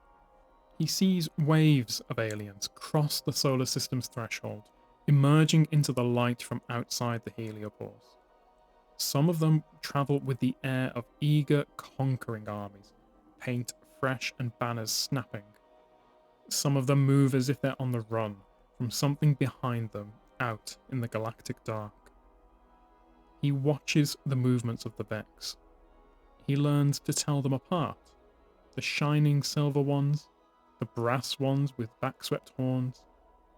He sees waves of aliens cross the solar system's threshold, emerging into the light from outside the heliopause. Some of them travel with the air of eager, conquering armies, paint fresh and banners snapping. Some of them move as if they're on the run from something behind them out in the galactic dark. He watches the movements of the Vex. He learns to tell them apart. The shining silver ones, the brass ones with backswept horns,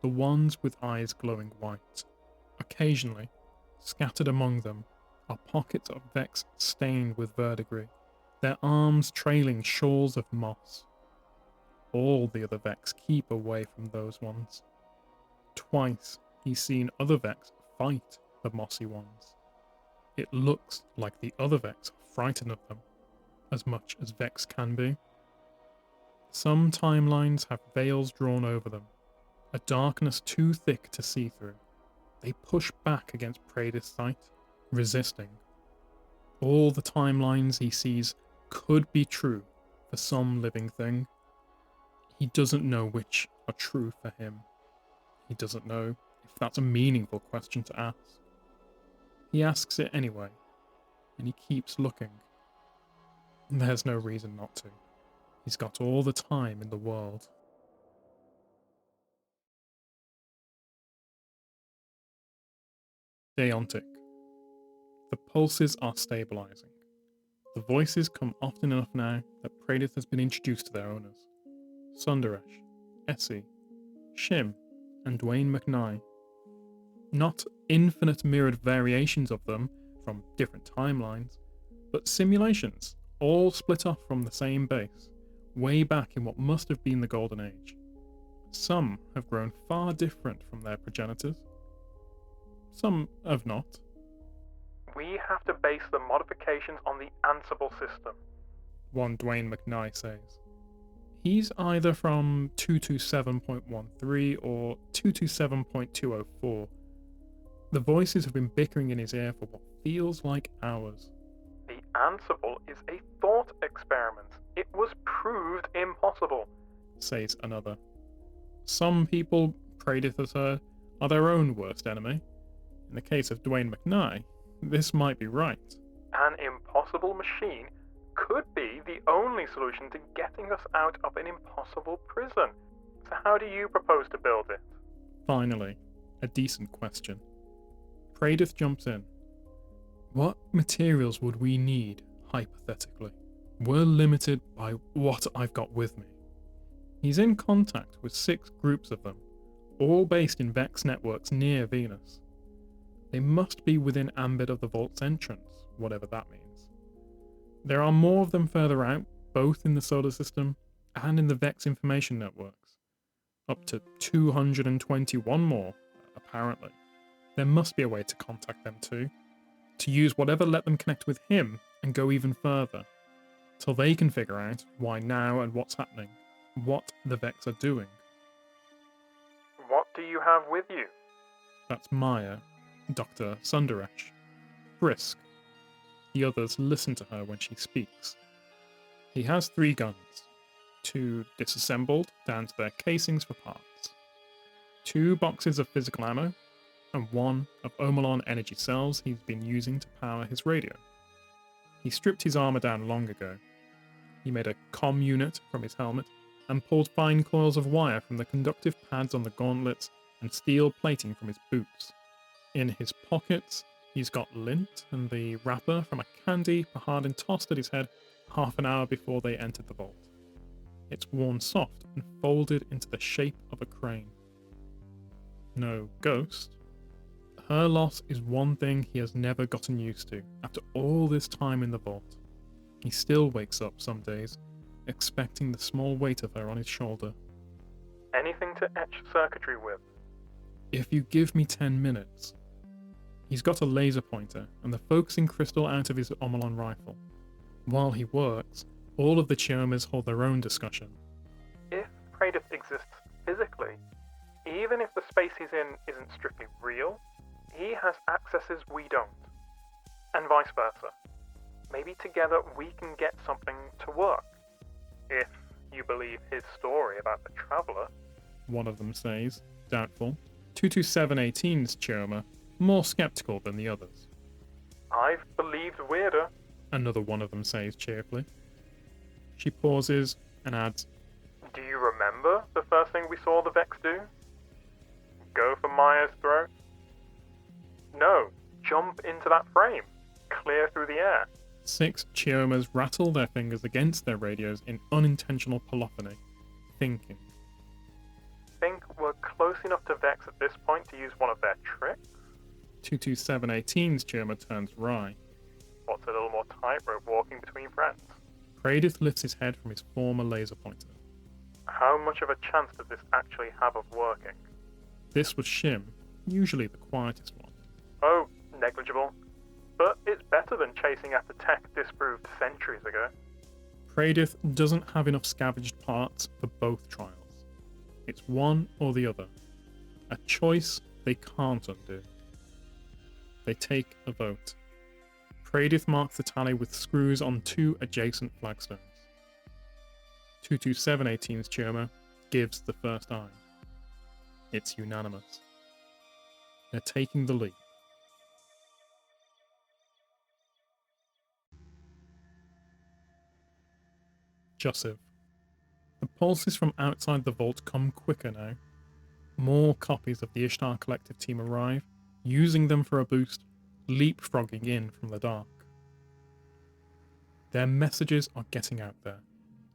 the ones with eyes glowing white. Occasionally, scattered among them, are pockets of Vex stained with verdigris, their arms trailing shawls of moss. All the other Vex keep away from those ones. Twice he's seen other Vex fight the mossy ones. It looks like the other Vex are frightened of them, as much as Vex can be. Some timelines have veils drawn over them, a darkness too thick to see through. They push back against Pradith's sight, resisting. All the timelines he sees could be true for some living thing. He doesn't know which are true for him. He doesn't know if that's a meaningful question to ask. He asks it anyway, and he keeps looking. There's no reason not to. He's got all the time in the world. Deontic. The pulses are stabilizing. The voices come often enough now that Pradith has been introduced to their owners. Sundaresh, Essie, Shim, and Dwayne McKnight. Not infinite mirrored variations of them from different timelines, but simulations, all split off from the same base, way back in what must have been the Golden Age. Some have grown far different from their progenitors. Some have not. We have to base the modifications on the Ansible system, one Dwayne McKnight says. He's either from 227.13 or 227.204. The voices have been bickering in his ear for what feels like hours. The Ansible is a thought experiment. It was proved impossible, says another. Some people, Pradith has heard, are their own worst enemy. In the case of Dwayne McKnight, this might be right. An impossible machine could be the only solution to getting us out of an impossible prison. So how do you propose to build it? Finally, a decent question. Pradith jumps in. What materials would we need, hypothetically? We're limited by what I've got with me. He's in contact with 6 groups of them, all based in Vex networks near Venus. They must be within ambit of the vault's entrance, whatever that means. There are more of them further out, both in the solar system and in the Vex information networks. Up to 221 more, apparently. There must be a way to contact them too, to use whatever let them connect with him and go even further, till they can figure out why now and what's happening, what the Vex are doing. What do you have with you? That's Maya, Dr. Sundaresh. Brisk. The others listen to her when she speaks. He has 3 guns, 2 disassembled down to their casings for parts, 2 boxes of physical ammo, and 1 of Omolon energy cells he's been using to power his radio. He stripped his armor down long ago. He made a comm unit from his helmet and pulled fine coils of wire from the conductive pads on the gauntlets and steel plating from his boots. In his pockets, he's got lint and the wrapper from a candy Pahadin tossed at his head half an hour before they entered the vault. It's worn soft and folded into the shape of a crane. No ghost. Her loss is one thing he has never gotten used to after all this time in the vault. He still wakes up some days, expecting the small weight of her on his shoulder. Anything to etch circuitry with? If you give me 10 minutes. He's got a laser pointer and the focusing crystal out of his Omolon rifle. While he works, All of the Chiomas hold their own discussion. If Praedyth exists physically, even if the space he's in isn't strictly real, he has accesses we don't. And vice versa. Maybe together we can get something to work. If you believe his story about the Traveller. One of them says, doubtful. 22718's Chioma, more skeptical than the others. I've believed weirder. Another one of them says cheerfully. She pauses and adds, Do you remember the first thing we saw the Vex do? Go for Maya's throat? No, jump into that frame. Clear through the air. 6 Chiomas rattle their fingers against their radios in unintentional polyphony, thinking. Think we're close enough to Vex at this point to use one of their tricks? 22718's Chioma turns wry. What's a little more tightrope walking between friends? Praedyth lifts his head from his former laser pointer. How much of a chance does this actually have of working? This was Shim, usually the quietest one. Oh, negligible. But it's better than chasing after tech disproved centuries ago. Praedyth doesn't have enough scavenged parts for both trials. It's one or the other. A choice they can't undo. They take a vote. Praedyth marks the tally with screws on 2 adjacent flagstones. 22718's Chioma gives the first eye. It's unanimous. They're taking the lead. Joseph. The pulses from outside the vault come quicker now. More copies of the Ishtar Collective team arrive, using them for a boost, leapfrogging in from the dark. Their messages are getting out there,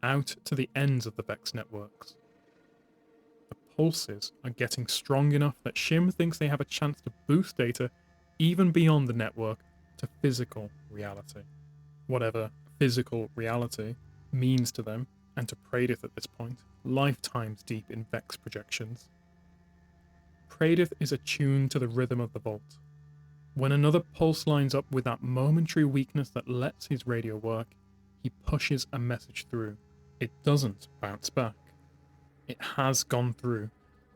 out to the ends of the Vex networks. The pulses are getting strong enough that Shim thinks they have a chance to boost data even beyond the network to physical reality. Whatever physical reality means to them, and to Praedyth at this point, lifetimes deep in Vex projections. Praedyth is attuned to the rhythm of the vault. When another pulse lines up with that momentary weakness that lets his radio work, he pushes a message through. It doesn't bounce back. It has gone through.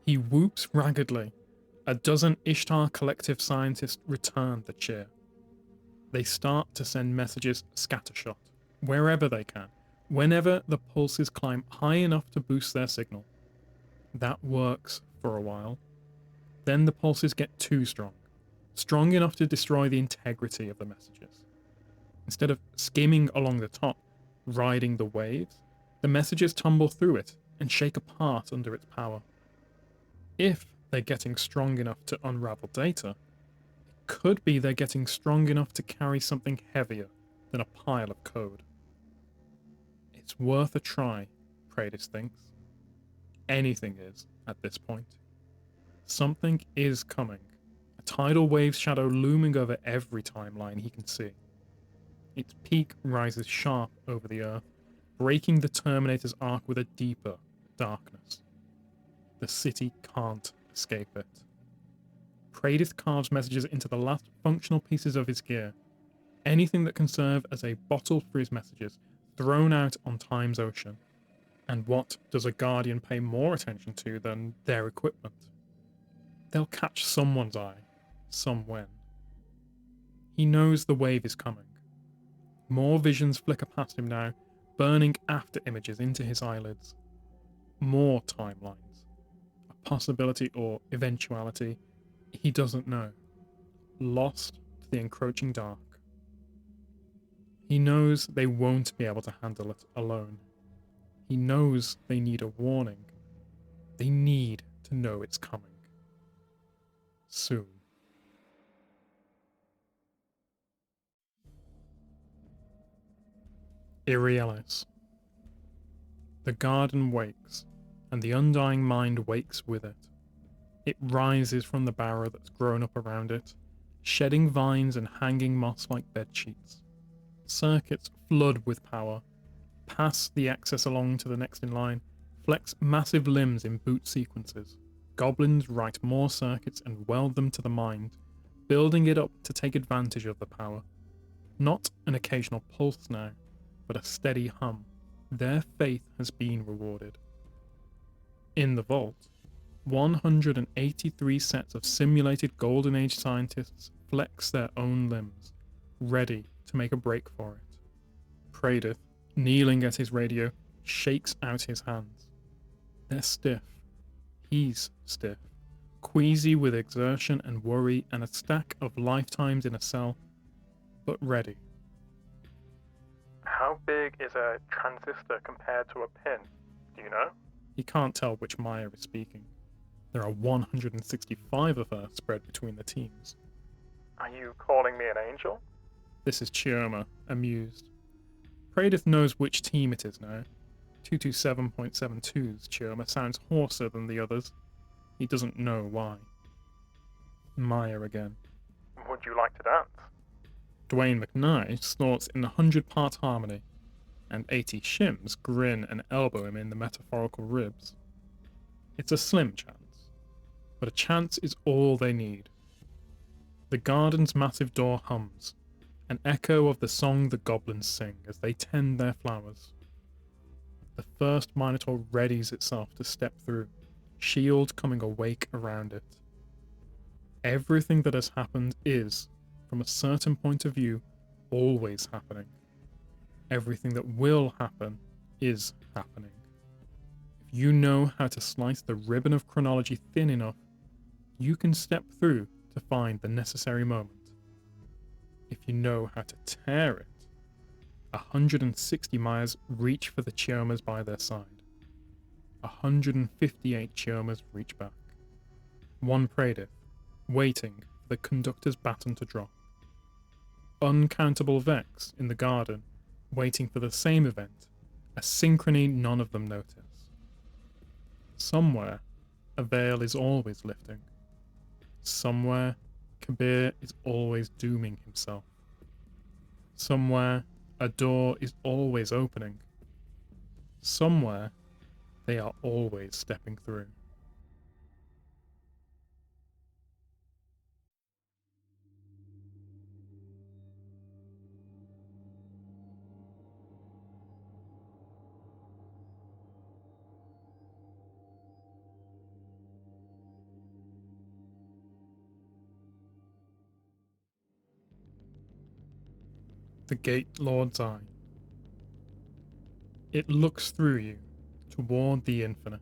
He whoops raggedly. A dozen Ishtar Collective scientists return the cheer. They start to send messages scattershot, wherever they can, whenever the pulses climb high enough to boost their signal. That works for a while. Then the pulses get too strong, strong enough to destroy the integrity of the messages. Instead of skimming along the top, riding the waves, the messages tumble through it and shake apart under its power. If they're getting strong enough to unravel data, it could be they're getting strong enough to carry something heavier than a pile of code. It's worth a try, Praedyth thinks. Anything is, at this point. Something is coming. A tidal wave's shadow looming over every timeline he can see. Its peak rises sharp over the Earth, breaking the Terminator's arc with a deeper darkness. The city can't escape it. Praedyth carves messages into the last functional pieces of his gear. Anything that can serve as a bottle for his messages, thrown out on time's ocean. And what does a Guardian pay more attention to than their equipment? They'll catch someone's eye, somewhen. He knows the wave is coming. More visions flicker past him now, burning after images into his eyelids. More timelines. A possibility or eventuality he doesn't know. Lost to the encroaching dark. He knows they won't be able to handle it alone. He knows they need a warning. They need to know it's coming. Soon. Irrealis. The garden wakes, and the undying mind wakes with it. It rises from the barrow that's grown up around it, shedding vines and hanging moss like bedsheets. Circuits flood with power, pass the excess along to the next in line, flex massive limbs in boot sequences. Goblins write more circuits and weld them to the mind, building it up to take advantage of the power. Not an occasional pulse now, but a steady hum, Their faith has been rewarded. In the vault, 183 sets of simulated Golden Age scientists flex their own limbs, ready to make a break for it. Praedith, kneeling at his radio, shakes out his hands. They're stiff. He's stiff, queasy with exertion and worry and a stack of lifetimes in a cell, but ready. How big is a transistor compared to a pin? Do you know? He can't tell which Maya is speaking. There are 165 of her spread between the teams. Are you calling me an angel? This is Chioma, amused. Praedith knows which team it is now. 227.72's Chioma sounds hoarser than the others. He doesn't know why. Maya again. Would you like to dance? Dwayne McKnight snorts in 100-part harmony, and 80 shims grin and elbow him in the metaphorical ribs. It's a slim chance, but a chance is all they need. The garden's massive door hums, an echo of the song the goblins sing as they tend their flowers. The first Minotaur readies itself to step through, shield coming awake around it. Everything that has happened is, from a certain point of view, always happening. Everything that will happen is happening. If you know how to slice the ribbon of chronology thin enough, you can step through to find the necessary moment. If you know how to tear it, 160 Mayas reach for the Chiomas by their side. 158 Chiomas reach back. One Praedith, waiting for the conductor's baton to drop. Uncountable Vex in the garden, waiting for the same event, a synchrony none of them notice. Somewhere, a veil is always lifting. Somewhere, Kabir is always dooming himself. Somewhere, a door is always opening. Somewhere, they are always stepping through. The Gate Lord's Eye. It looks through you, toward the infinite.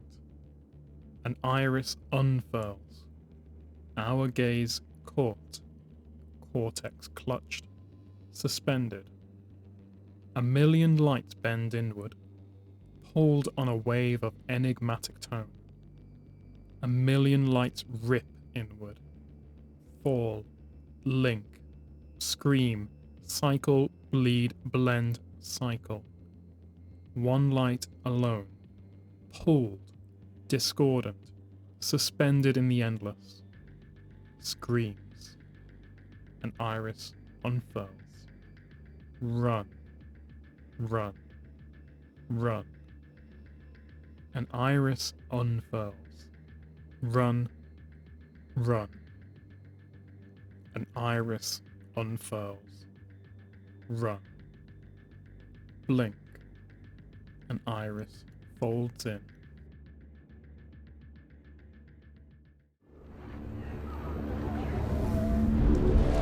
An iris unfurls. Our gaze caught. Cortex clutched. Suspended. A million lights bend inward, pulled on a wave of enigmatic tone. A million lights rip inward, fall, link, scream, cycle, bleed, blend, cycle. One light alone, pulled, discordant, suspended in the endless, screams. An iris unfurls. Run, run, run. An iris unfurls. Run, run. An iris unfurls. Run. Blink. An iris folds in.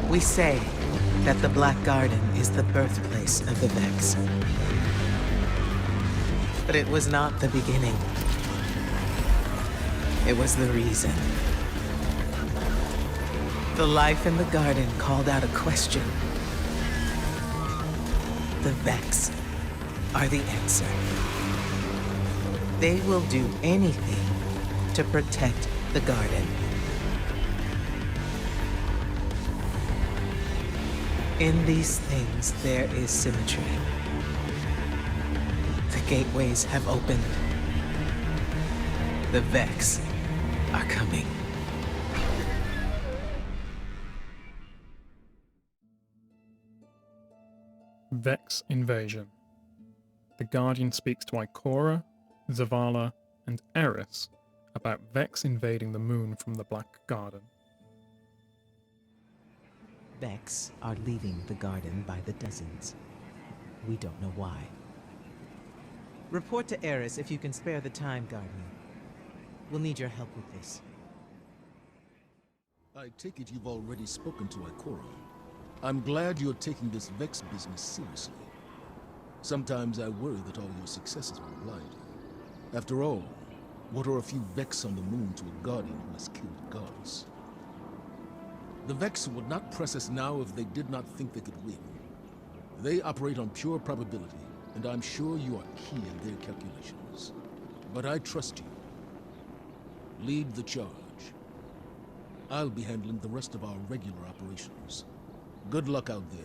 We say that the Black Garden is the birthplace of the Vex. But it was not the beginning. It was the reason. The life in the garden called out a question. The Vex are the answer. They will do anything to protect the garden. In these things, there is symmetry. The gateways have opened. The Vex are coming. Vex invasion. The Guardian speaks to Ikora, Zavala, and Eris about Vex invading the moon from the Black Garden. Vex are leaving the garden by the dozens. We don't know why. Report to Eris if you can spare the time, Guardian. We'll need your help with this. I take it you've already spoken to Ikora. I'm glad you're taking this Vex business seriously. Sometimes I worry that all your successes will blind you. After all, what are a few Vex on the moon to a Guardian who has killed gods? The Vex would not press us now if they did not think they could win. They operate on pure probability, and I'm sure you are key in their calculations. But I trust you. Lead the charge. I'll be handling the rest of our regular operations. Good luck out there.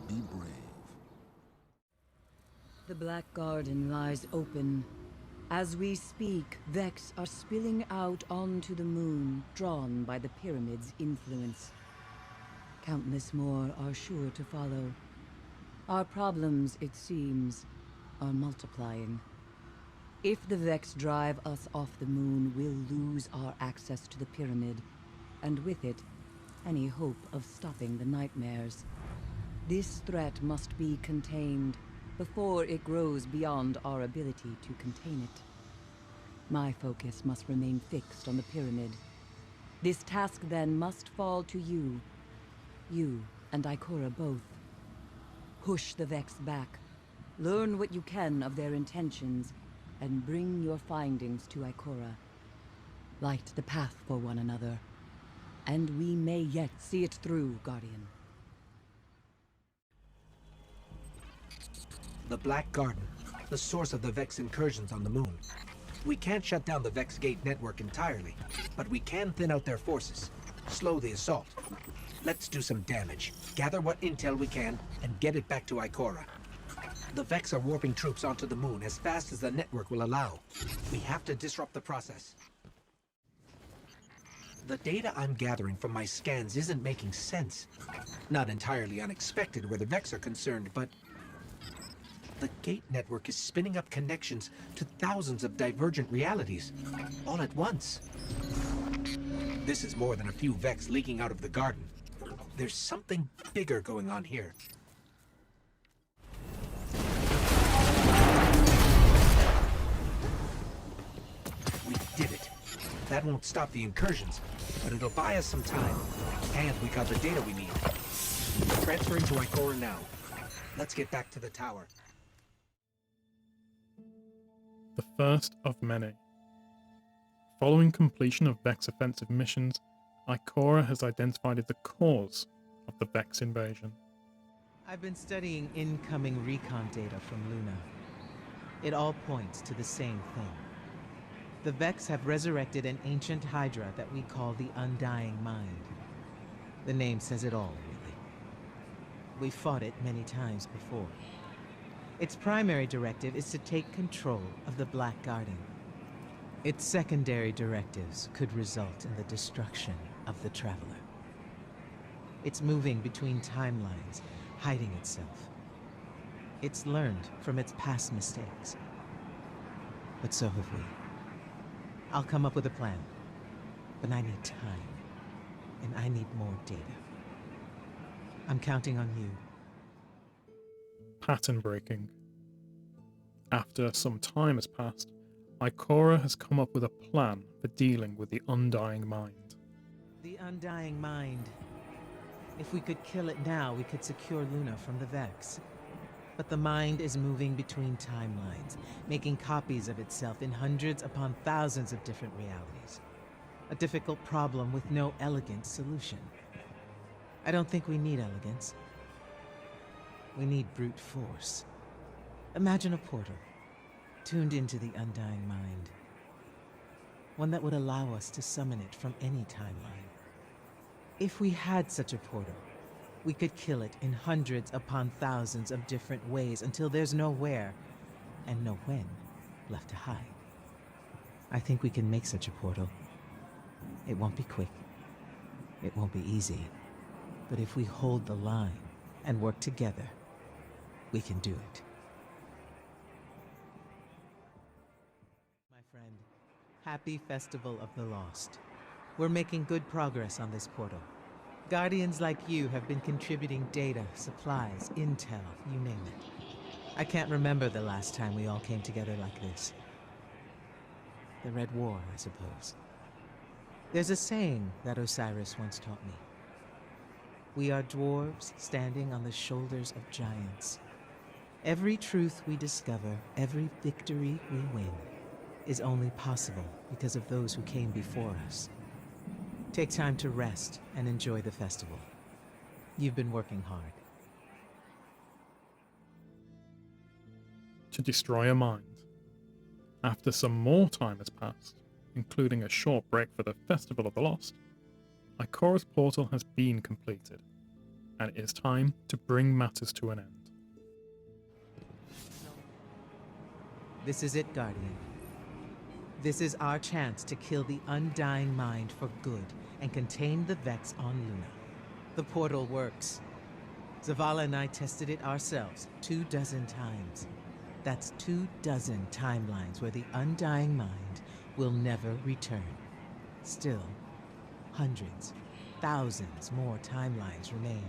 Be brave. The Black Garden lies open. As we speak, Vex are spilling out onto the moon, drawn by the pyramid's influence. Countless more are sure to follow. Our problems, it seems, are multiplying. If the Vex drive us off the moon, we'll lose our access to the pyramid, and with it, any hope of stopping the nightmares. This threat must be contained before it grows beyond our ability to contain it. My focus must remain fixed on the pyramid. This task then must fall to you. You and Ikora both. Push the Vex back. Learn what you can of their intentions, and bring your findings to Ikora. Light the path for one another, and we may yet see it through, Guardian. The Black Garden, the source of the Vex incursions on the moon. We can't shut down the Vex Gate network entirely, but we can thin out their forces, slow the assault. Let's do some damage, gather what intel we can, and get it back to Ikora. The Vex are warping troops onto the moon as fast as the network will allow. We have to disrupt the process. The data I'm gathering from my scans isn't making sense. Not entirely unexpected where the Vex are concerned, but the Gate network is spinning up connections to thousands of divergent realities, all at once. This is more than a few Vex leaking out of the garden. There's something bigger going on here. We did it. That won't stop the incursions, but it'll buy us some time. And we got the data we need. Transferring to Ikora now. Let's get back to the tower. The first of many. Following completion of Vex offensive missions, Ikora has identified the cause of the Vex invasion. I've been studying incoming recon data from Luna. It all points to the same thing. The Vex have resurrected an ancient Hydra that we call the Undying Mind. The name says it all, really. We fought it many times before. Its primary directive is to take control of the Black Garden. Its secondary directives could result in the destruction of the Traveler. It's moving between timelines, hiding itself. It's learned from its past mistakes. But so have we. I'll come up with a plan. But I need time. And I need more data. I'm counting on you. Pattern breaking. After some time has passed, Ikora has come up with a plan for dealing with the Undying Mind. The Undying Mind. If we could kill it now, we could secure Luna from the Vex. But the mind is moving between timelines, making copies of itself in hundreds upon thousands of different realities. A difficult problem with no elegant solution. I don't think we need elegance. We need brute force. Imagine a portal, tuned into the Undying Mind. One that would allow us to summon it from any timeline. If we had such a portal, we could kill it in hundreds upon thousands of different ways until there's no where, and no when, left to hide. I think we can make such a portal. It won't be quick. It won't be easy. But if we hold the line and work together, we can do it. My friend, happy Festival of the Lost. We're making good progress on this portal. Guardians like you have been contributing data, supplies, intel, you name it. I can't remember the last time we all came together like this. The Red War, I suppose. There's a saying that Osiris once taught me. We are dwarves standing on the shoulders of giants. Every truth we discover, every victory we win, is only possible because of those who came before us. Take time to rest and enjoy the festival. You've been working hard. To destroy a mind. After some more time has passed, including a short break for the Festival of the Lost, Ikora's portal has been completed, and it is time to bring matters to an end. This is it, Guardian. This is our chance to kill the Undying Mind for good and contain the Vex on Luna. The portal works. Zavala and I tested it ourselves 24 times. That's 24 timelines where the Undying Mind will never return. Still, hundreds, thousands more timelines remain.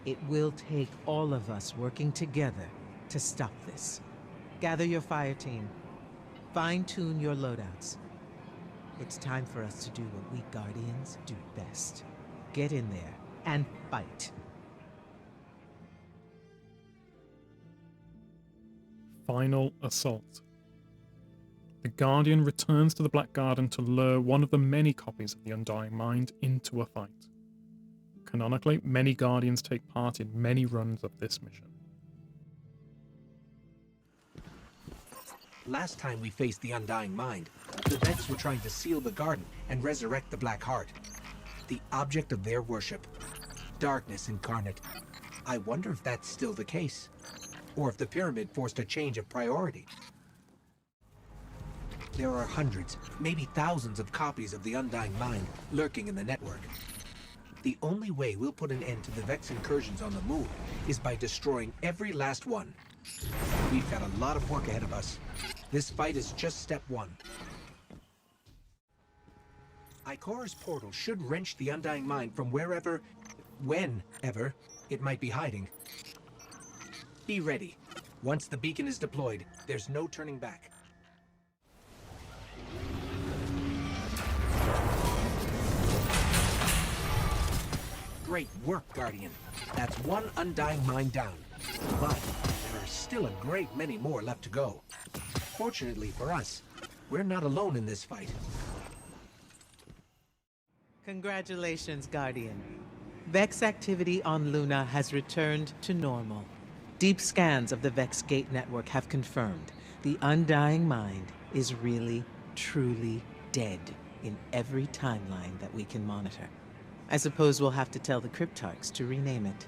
It will take all of us working together to stop this. Gather your fire team. Fine-tune your loadouts. It's time for us to do what we Guardians do best. Get in there and fight. Final assault. The Guardian returns to the Black Garden to lure one of the many copies of the Undying Mind into a fight. Canonically, many Guardians take part in many runs of this mission. Last time we faced the Undying Mind, the Vex were trying to seal the garden and resurrect the Black Heart. The object of their worship. Darkness incarnate. I wonder if that's still the case. Or if the pyramid forced a change of priority. There are hundreds, maybe thousands of copies of the Undying Mind lurking in the network. The only way we'll put an end to the Vex incursions on the moon is by destroying every last one. We've got a lot of work ahead of us. This fight is just step one. Ikora's portal should wrench the Undying Mind from wherever, whenever, it might be hiding. Be ready. Once the beacon is deployed, there's no turning back. Great work, Guardian. That's one Undying Mind down. But there are still a great many more left to go. Fortunately for us, we're not alone in this fight. Congratulations, Guardian. Vex activity on Luna has returned to normal. Deep scans of the Vex Gate network have confirmed the Undying Mind is really, truly dead in every timeline that we can monitor. I suppose we'll have to tell the Cryptarchs to rename it.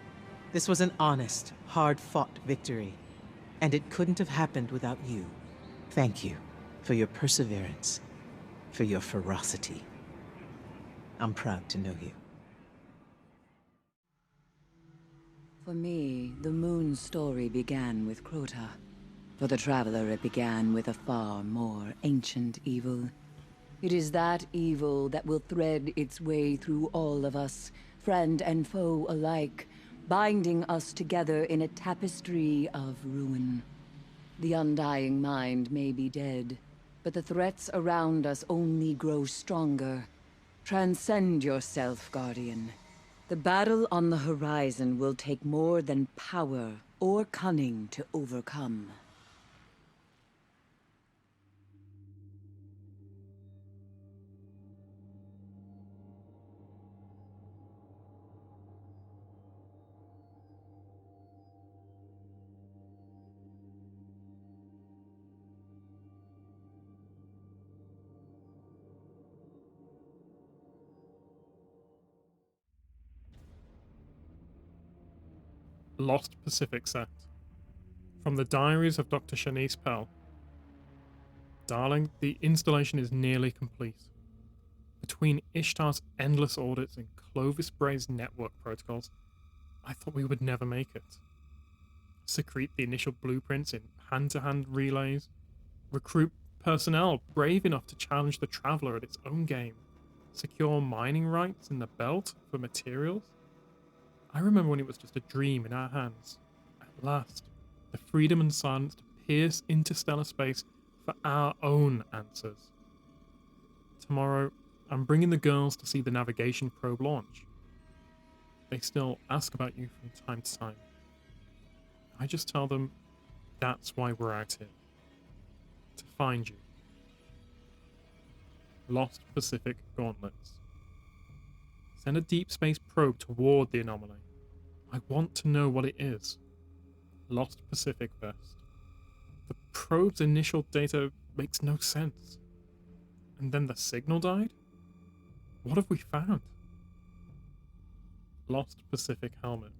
This was an honest, hard-fought victory, and it couldn't have happened without you. Thank you for your perseverance, for your ferocity. I'm proud to know you. For me, the moon's story began with Crota. For the Traveler, it began with a far more ancient evil. It is that evil that will thread its way through all of us, friend and foe alike, binding us together in a tapestry of ruin. The Undying Mind may be dead, but the threats around us only grow stronger. Transcend yourself, Guardian. The battle on the horizon will take more than power or cunning to overcome. Lost Pacific Set. From the diaries of Dr. Shanice Pell. Darling, the installation is nearly complete. Between Ishtar's endless audits and Clovis Bray's network protocols, I thought we would never make it. Secrete the initial blueprints in hand-to-hand relays. Recruit personnel brave enough to challenge the Traveler at its own game. Secure mining rights in the belt for materials. I remember when it was just a dream in our hands. At last, the freedom and silence to pierce interstellar space for our own answers. Tomorrow, I'm bringing the girls to see the navigation probe launch. They still ask about you from time to time. I just tell them that's why we're out here. To find you. Lost Pacific Gauntlets. Send a deep space probe toward the anomaly. I want to know what it is. Lost Pacific Vest. The probe's initial data makes no sense. And then the signal died? What have we found? Lost Pacific Helmet.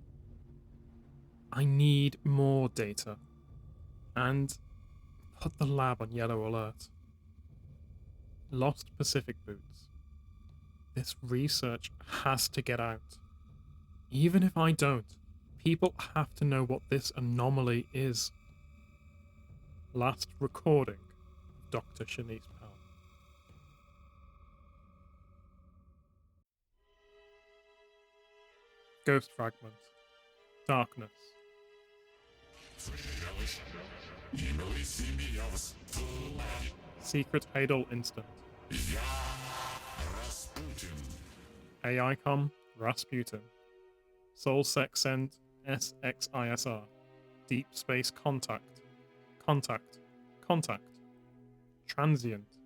I need more data. And put the lab on yellow alert. Lost Pacific Boots. This research has to get out. Even if I don't, people have to know what this anomaly is. Last recording of Dr. Shanice Powell. Ghost Fragment. Darkness. Secret Hadal Instant. AICOM Rasputin. Soul Sex Send SXISR. Deep Space Contact. Contact. Contact. Transient.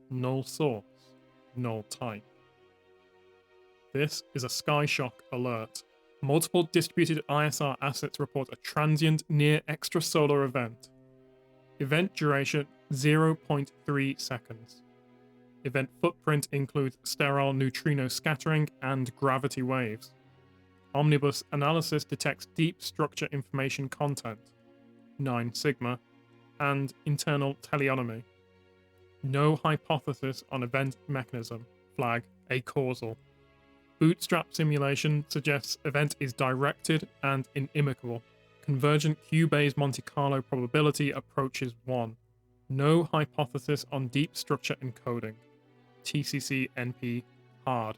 Null Source. Null Type. This is a Skyshock alert. Multiple distributed ISR assets report a transient near extrasolar event. Event duration 0.3 seconds. Event footprint includes sterile neutrino scattering and gravity waves. Omnibus analysis detects deep structure information content, 9 sigma, and internal teleonomy. No hypothesis on event mechanism, flag acausal. Bootstrap simulation suggests event is directed and inimical. Convergent Q-Bayes Monte Carlo probability approaches 1. No hypothesis on deep structure encoding. TCC NP hard.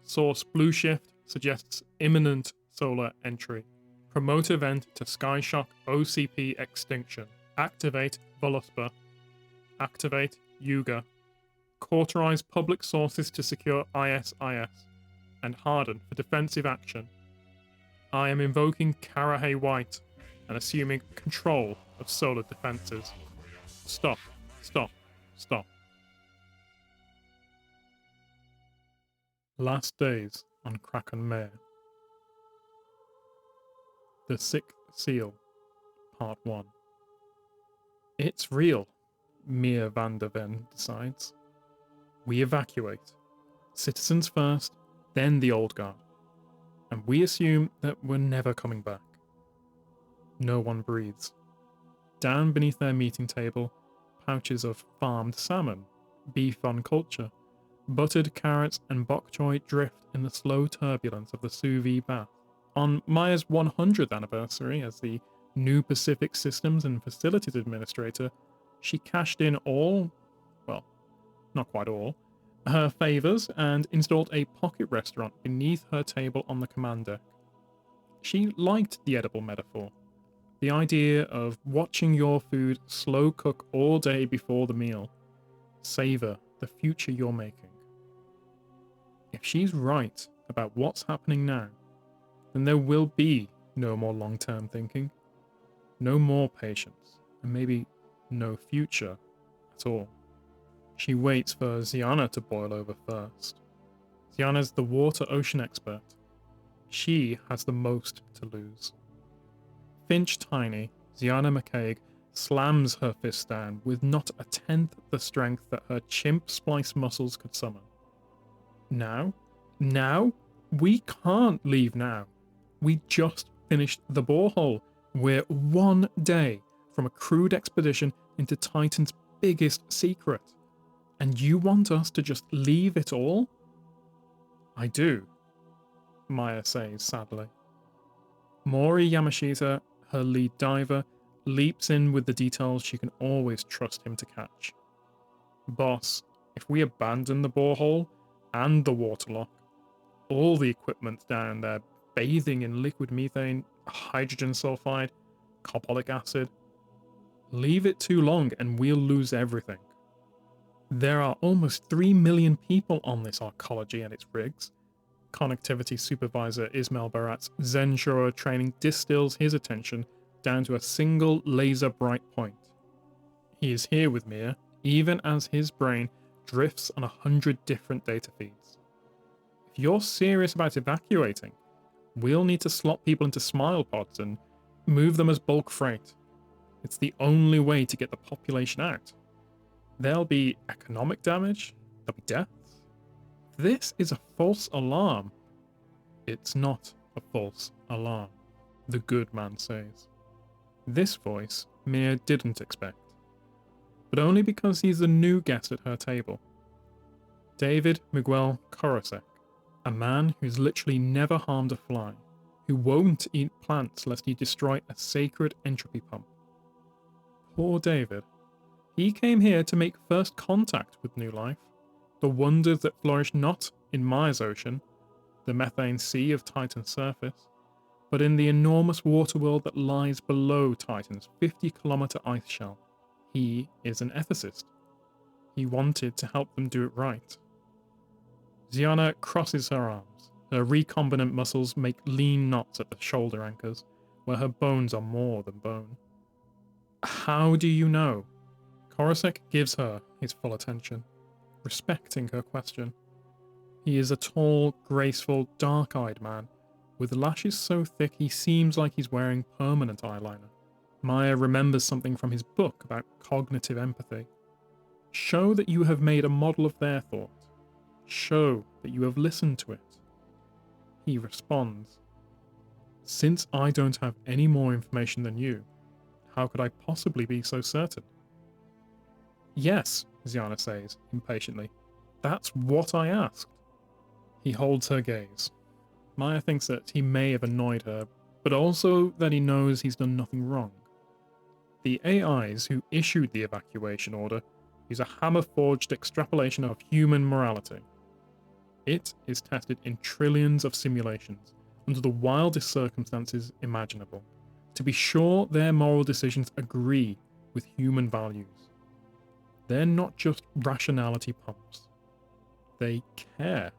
Source Blue Shift suggests imminent solar entry. Promote event to Skyshock OCP extinction. Activate Voluspa. Activate Yuga. Cauterize public sources to secure ISIS. And harden for defensive action. I am invoking Karahay White and assuming control of solar defenses. Stop, stop, stop. Last Days on Kraken Mare. The Sixth Seal, Part 1. It's real, Mia van der Ven decides. We evacuate. Citizens first, then the Old Guard. And we assume that we're never coming back. No one breathes. Down beneath their meeting table, pouches of farmed salmon, beef on culture, buttered carrots and bok choy drift in the slow turbulence of the sous vide bath. On Maya's 100th anniversary as the new Pacific Systems and Facilities Administrator, she cashed in all, well, not quite all, her favours and installed a pocket restaurant beneath her table on the command deck. She liked the edible metaphor, the idea of watching your food slow cook all day before the meal. Savour the future you're making. If she's right about what's happening now, then there will be no more long-term thinking, no more patience, and maybe no future at all. She waits for Ziana to boil over first. Ziana's the water-ocean expert. She has the most to lose. Finch tiny, Ziana McCaig slams her fist down with not a tenth the strength that her chimp splice muscles could summon. Now? Now? We can't leave now. We just finished the borehole. We're 1 day from a crewed expedition into Titan's biggest secret. And you want us to just leave it all? I do, Maya says sadly. Mori Yamashita, her lead diver, leaps in with the details she can always trust him to catch. Boss, if we abandon the borehole and the waterlock, all the equipment down there bathing in liquid methane, hydrogen sulfide, carbolic acid. Leave it too long and we'll lose everything. There are almost 3 million people on this arcology and its rigs. Connectivity supervisor Ismail Barat's Zen Shura training distills his attention down to a single laser bright point. He is here with Mia, even as his brain drifts on 100 different data feeds. If you're serious about evacuating, we'll need to slot people into smile pods and move them as bulk freight. It's the only way to get the population out. There'll be economic damage, there'll be deaths. This is a false alarm. It's not a false alarm, the good man says. This voice Mia didn't expect, but only because he's the new guest at her table. David Miguel Coruscant, a man who's literally never harmed a fly, who won't eat plants lest he destroy a sacred entropy pump. Poor David. He came here to make first contact with new life, the wonders that flourish not in Maya's ocean, the methane sea of Titan's surface, but in the enormous water world that lies below Titan's 50-kilometer ice shell. He is an ethicist. He wanted to help them do it right. Ziana crosses her arms. Her recombinant muscles make lean knots at the shoulder anchors, where her bones are more than bone. How do you know? Coruscant gives her his full attention, respecting her question. He is a tall, graceful, dark-eyed man, with lashes so thick he seems like he's wearing permanent eyeliner. Maya remembers something from his book about cognitive empathy. Show that you have made a model of their thought. Show that you have listened to it. He responds, "Since I don't have any more information than you, how could I possibly be so certain?" "Yes," Ziana says, impatiently. "That's what I asked." He holds her gaze. Maya thinks that he may have annoyed her, but also that he knows he's done nothing wrong. The AIs who issued the evacuation order use a hammer-forged extrapolation of human morality. It is tested in trillions of simulations, under the wildest circumstances imaginable, to be sure their moral decisions agree with human values. They're not just rationality pumps. They care.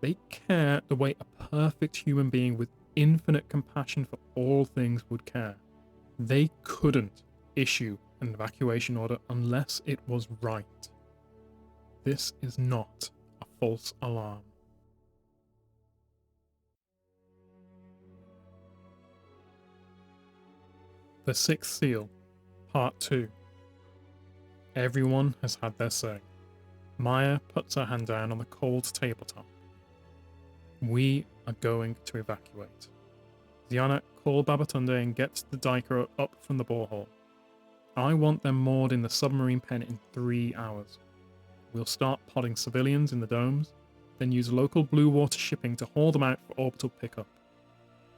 They care the way a perfect human being with infinite compassion for all things would care. They couldn't issue an evacuation order unless it was right. This is not a false alarm. The Sixth Seal, Part 2. Everyone has had their say. Maya puts her hand down on the cold tabletop. We are going to evacuate. Ziana, call Babatunde and get the Daikoro up from the borehole. I want them moored in the submarine pen in 3 hours. We'll start podding civilians in the domes, then use local blue water shipping to haul them out for orbital pickup.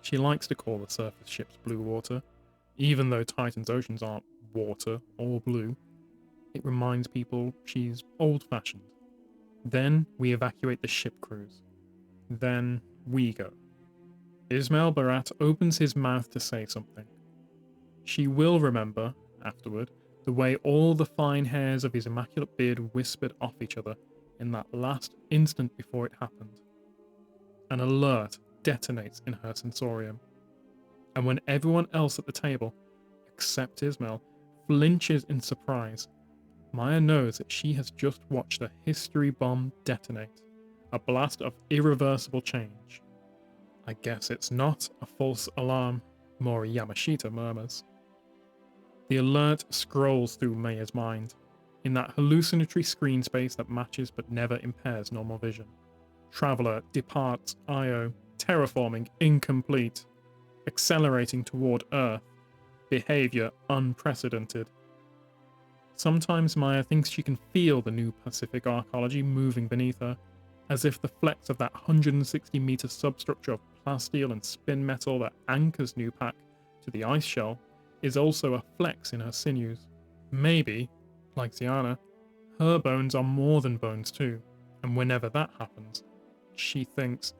She likes to call the surface ships blue water, even though Titan's oceans aren't water or blue. It reminds people she's old-fashioned. Then we evacuate the ship crews. Then we go. Ismail Barat opens his mouth to say something. She will remember, afterward, the way all the fine hairs of his immaculate beard whispered off each other in that last instant before it happened. An alert detonates in her sensorium. And when everyone else at the table, except Ismail, flinches in surprise, Maya knows that she has just watched a history bomb detonate, a blast of irreversible change. I guess it's not a false alarm, Mori Yamashita murmurs. The alert scrolls through Maya's mind, in that hallucinatory screen space that matches but never impairs normal vision. Traveler departs Io, terraforming incomplete, accelerating toward Earth, behavior unprecedented. Sometimes Maya thinks she can feel the new Pacific arcology moving beneath her, as if the flex of that 160-meter substructure of plasteel and spin metal that anchors New Pac to the ice shell is also a flex in her sinews. Maybe, like Ziana, her bones are more than bones too, and whenever that happens, she thinks,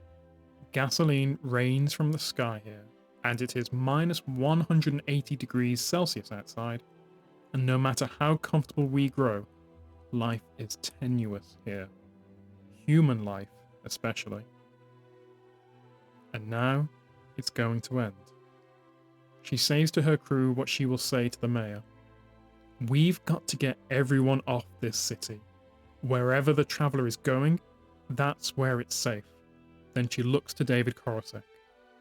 gasoline rains from the sky here, and it is minus 180 degrees Celsius outside, and no matter how comfortable we grow, life is tenuous here. Human life, especially. And now, it's going to end. She says to her crew what she will say to the mayor. We've got to get everyone off this city. Wherever the traveller is going, that's where it's safe. Then she looks to David Korosek,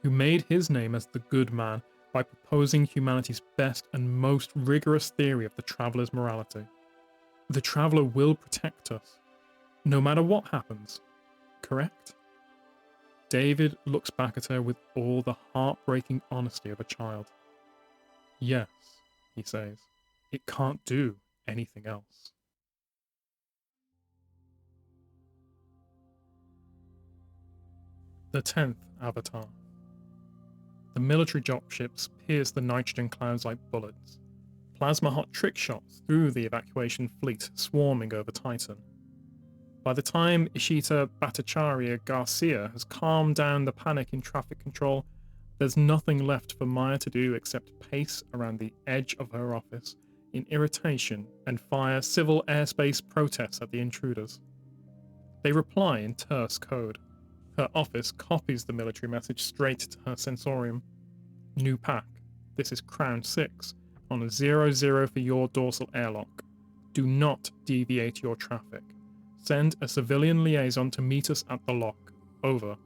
who made his name as the good man by proposing humanity's best and most rigorous theory of the traveller's morality. The traveller will protect us, no matter what happens, correct? David looks back at her with all the heartbreaking honesty of a child. Yes, he says, it can't do anything else. The 10th Avatar. The military dropships pierce the nitrogen clouds like bullets. Plasma hot trick shots through the evacuation fleet swarming over Titan. By the time Ishita Bhattacharya Garcia has calmed down the panic in traffic control, there's nothing left for Maya to do except pace around the edge of her office in irritation and fire civil airspace protests at the intruders. They reply in terse code. Her office copies the military message straight to her sensorium. New pack. This is Crown 6 on a 00 for your dorsal airlock. Do not deviate your traffic. Send a civilian liaison to meet us at the lock. Over.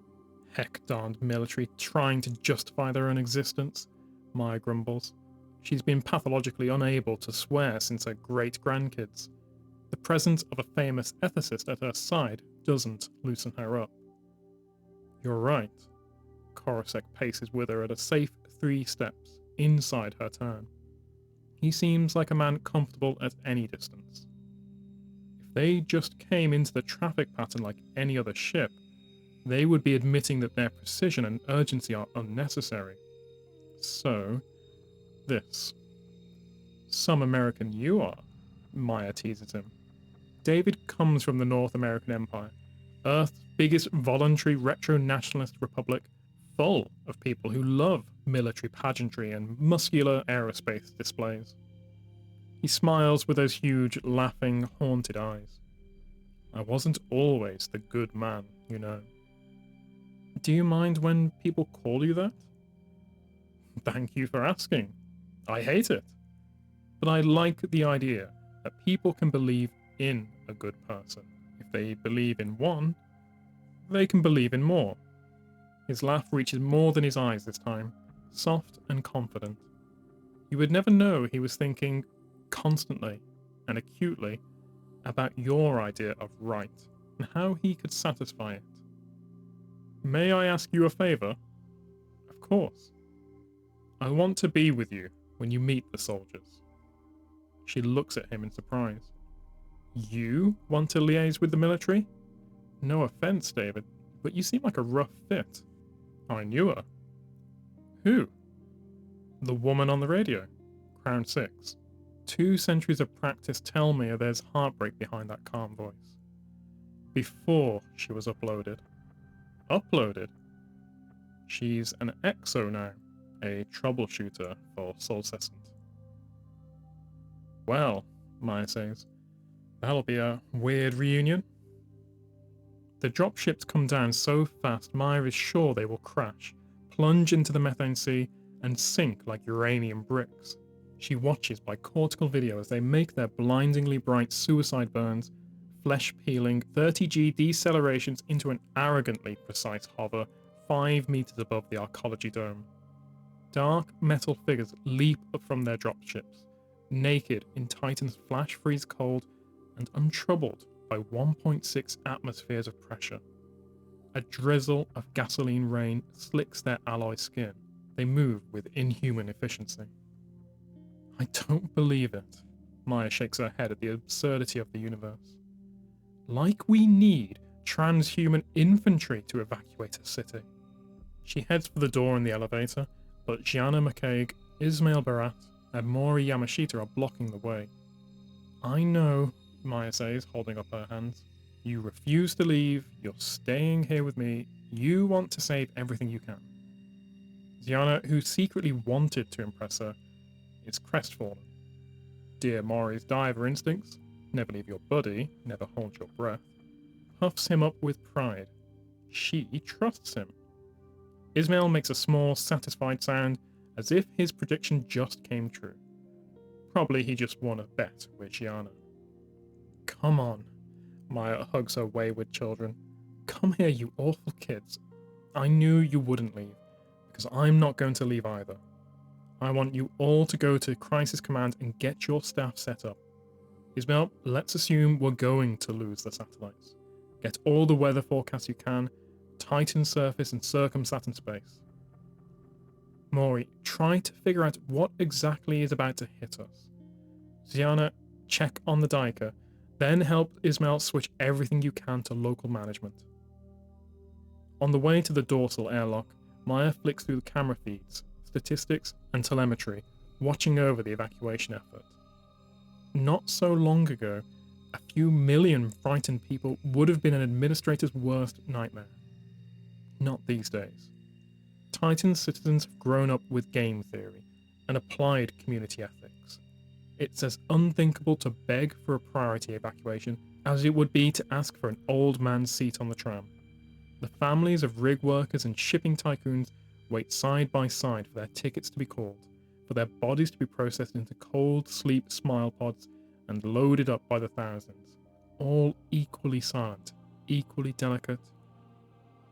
Heck-darned military trying to justify their own existence. Maya grumbles. She's been pathologically unable to swear since her great-grandkids. The presence of a famous ethicist at her side doesn't loosen her up. You're right. Korosek paces with her at a safe 3 steps inside her turn. He seems like a man comfortable at any distance. If they just came into the traffic pattern like any other ship, they would be admitting that their precision and urgency are unnecessary. So, this. Some American you are, Maya teases him. David comes from the North American Empire, Earth's biggest voluntary retro-nationalist republic, full of people who love military pageantry and muscular aerospace displays. He smiles with those huge, laughing, haunted eyes. I wasn't always the good man, you know. Do you mind when people call you that? Thank you for asking. I hate it. But I like the idea that people can believe in a good person. If they believe in one, they can believe in more. His laugh reaches more than his eyes this time, soft and confident. You would never know he was thinking constantly and acutely about your idea of right and how he could satisfy it. May I ask you a favor? Of course. I want to be with you when you meet the soldiers. She looks at him in surprise. You want to liaise with the military? No offense, David, but you seem like a rough fit. I knew her. Who? The woman on the radio. Crown 6. 2 centuries of practice tell me there's heartbreak behind that calm voice. Before she was uploaded. Uploaded? She's an exo now, a troubleshooter for Solcescent. Well, Maya says, that'll be a weird reunion. The dropships come down so fast Maya is sure they will crash, plunge into the methane sea, and sink like uranium bricks. She watches by cortical video as they make their blindingly bright suicide burns, flesh-peeling 30G decelerations into an arrogantly precise hover 5 meters above the arcology dome. Dark metal figures leap up from their dropships, naked in Titan's flash-freeze cold and untroubled by 1.6 atmospheres of pressure. A drizzle of gasoline rain slicks their alloy skin. They move with inhuman efficiency. I don't believe it. Maya shakes her head at the absurdity of the universe. Like we need transhuman infantry to evacuate a city. She heads for the door in the elevator, but Gianna McCaig, Ismail Barat, and Mori Yamashita are blocking the way. I know, Maya says, holding up her hands. You refuse to leave, you're staying here with me, you want to save everything you can. Ziana, who secretly wanted to impress her, is crestfallen. Dear Mori's diver instincts, never leave your buddy, never hold your breath, puffs him up with pride. She trusts him. Ismail makes a small, satisfied sound, as if his prediction just came true. Probably he just won a bet with Gianna. Come on, Maya hugs her wayward children. Come here, you awful kids. I knew you wouldn't leave, because I'm not going to leave either. I want you all to go to Crisis Command and get your staff set up. Ismail, let's assume we're going to lose the satellites. Get all the weather forecasts you can, Titan surface and circum-Saturn space. Mori, try to figure out what exactly is about to hit us. Ziana, check on the Diker, then help Ismail switch everything you can to local management. On the way to the dorsal airlock, Maya flicks through the camera feeds, statistics, and telemetry, watching over the evacuation effort. Not so long ago, a few million frightened people would have been an administrator's worst nightmare. Not these days. Titan citizens have grown up with game theory and applied community ethics. It's as unthinkable to beg for a priority evacuation as it would be to ask for an old man's seat on the tram. The families of rig workers and shipping tycoons wait side by side for their tickets to be called, for their bodies to be processed into cold sleep smile pods and loaded up by the thousands, all equally silent, equally delicate,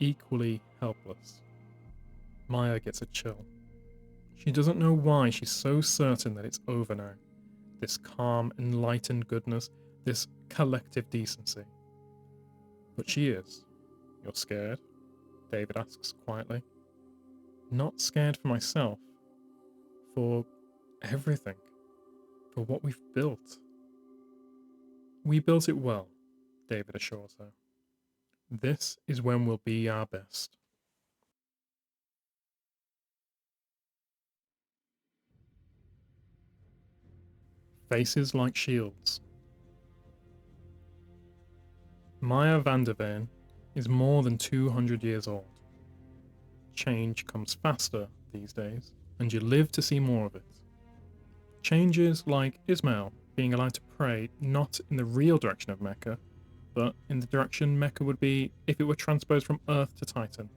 equally helpless. Maya gets a chill. She doesn't know why she's so certain that it's over now. This calm, enlightened goodness, this collective decency. But she is. You're scared? David asks quietly. Not scared for myself. For everything. For what we've built. We built it well, David assures her. This is when we'll be our best. Faces like shields. Maya van der Veen is more than 200 years old. Change comes faster these days, and you live to see more of it. Changes like Ismail being allowed to pray not in the real direction of Mecca, but in the direction Mecca would be if it were transposed from Earth to Titan.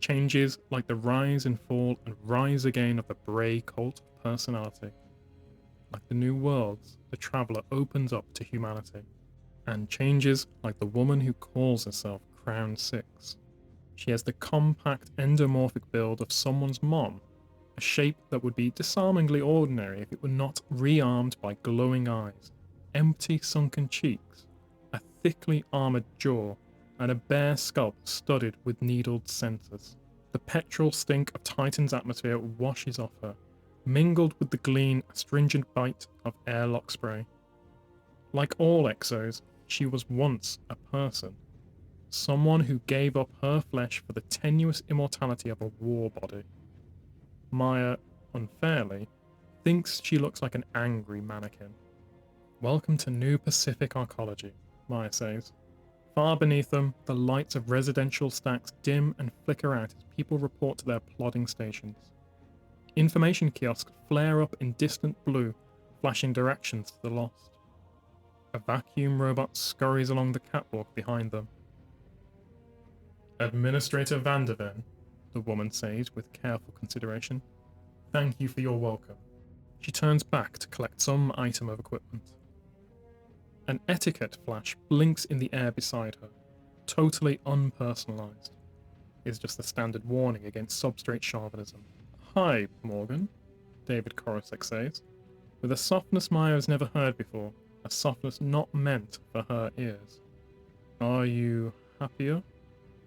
Changes like the rise and fall and rise again of the Bray cult of personality. Like the new worlds, the Traveller opens up to humanity. And changes like the woman who calls herself Crown 6. She has the compact endomorphic build of someone's mom, a shape that would be disarmingly ordinary if it were not rearmed by glowing eyes, empty sunken cheeks, a thickly armoured jaw, and a bare scalp studded with needled sensors. The petrol stink of Titan's atmosphere washes off her, mingled with the clean, astringent bite of airlock spray. Like all exos, she was once a person. Someone who gave up her flesh for the tenuous immortality of a war body. Maya, unfairly, thinks she looks like an angry mannequin. Welcome to New Pacific Arcology, Maya says. Far beneath them, the lights of residential stacks dim and flicker out as people report to their plodding stations. Information kiosks flare up in distant blue, flashing directions to the lost. A vacuum robot scurries along the catwalk behind them. Administrator van der Veen, the woman says with careful consideration. Thank you for your welcome. She turns back to collect some item of equipment. An etiquette flash blinks in the air beside her, totally unpersonalized. It's just the standard warning against substrate chauvinism. Hi, Morgan, David Korosek says, with a softness Maya has never heard before, a softness not meant for her ears. Are you happier?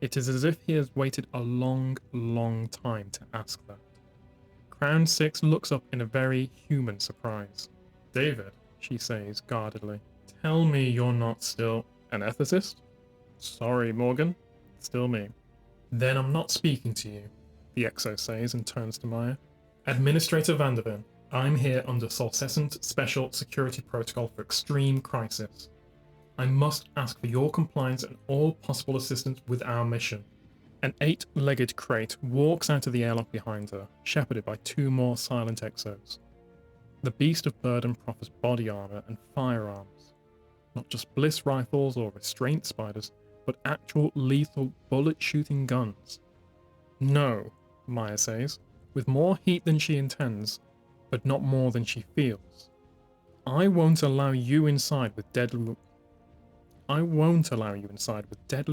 It is as if he has waited a long, long time to ask that. Crown 6 looks up in a very human surprise. David, she says guardedly, tell me you're not still an ethicist? Sorry, Morgan, still me. Then I'm not speaking to you, the Exo says and turns to Maya. Administrator van der Veen, I'm here under Solcessant Special Security Protocol for Extreme Crisis. I must ask for your compliance and all possible assistance with our mission. An 8-legged crate walks out of the airlock behind her, shepherded by 2 more silent exos. The beast of burden proffers body armor and firearms. Not just bliss rifles or restraint spiders, but actual lethal bullet-shooting guns. No, Maya says, with more heat than she intends, but not more than she feels. I won't allow you inside with deadly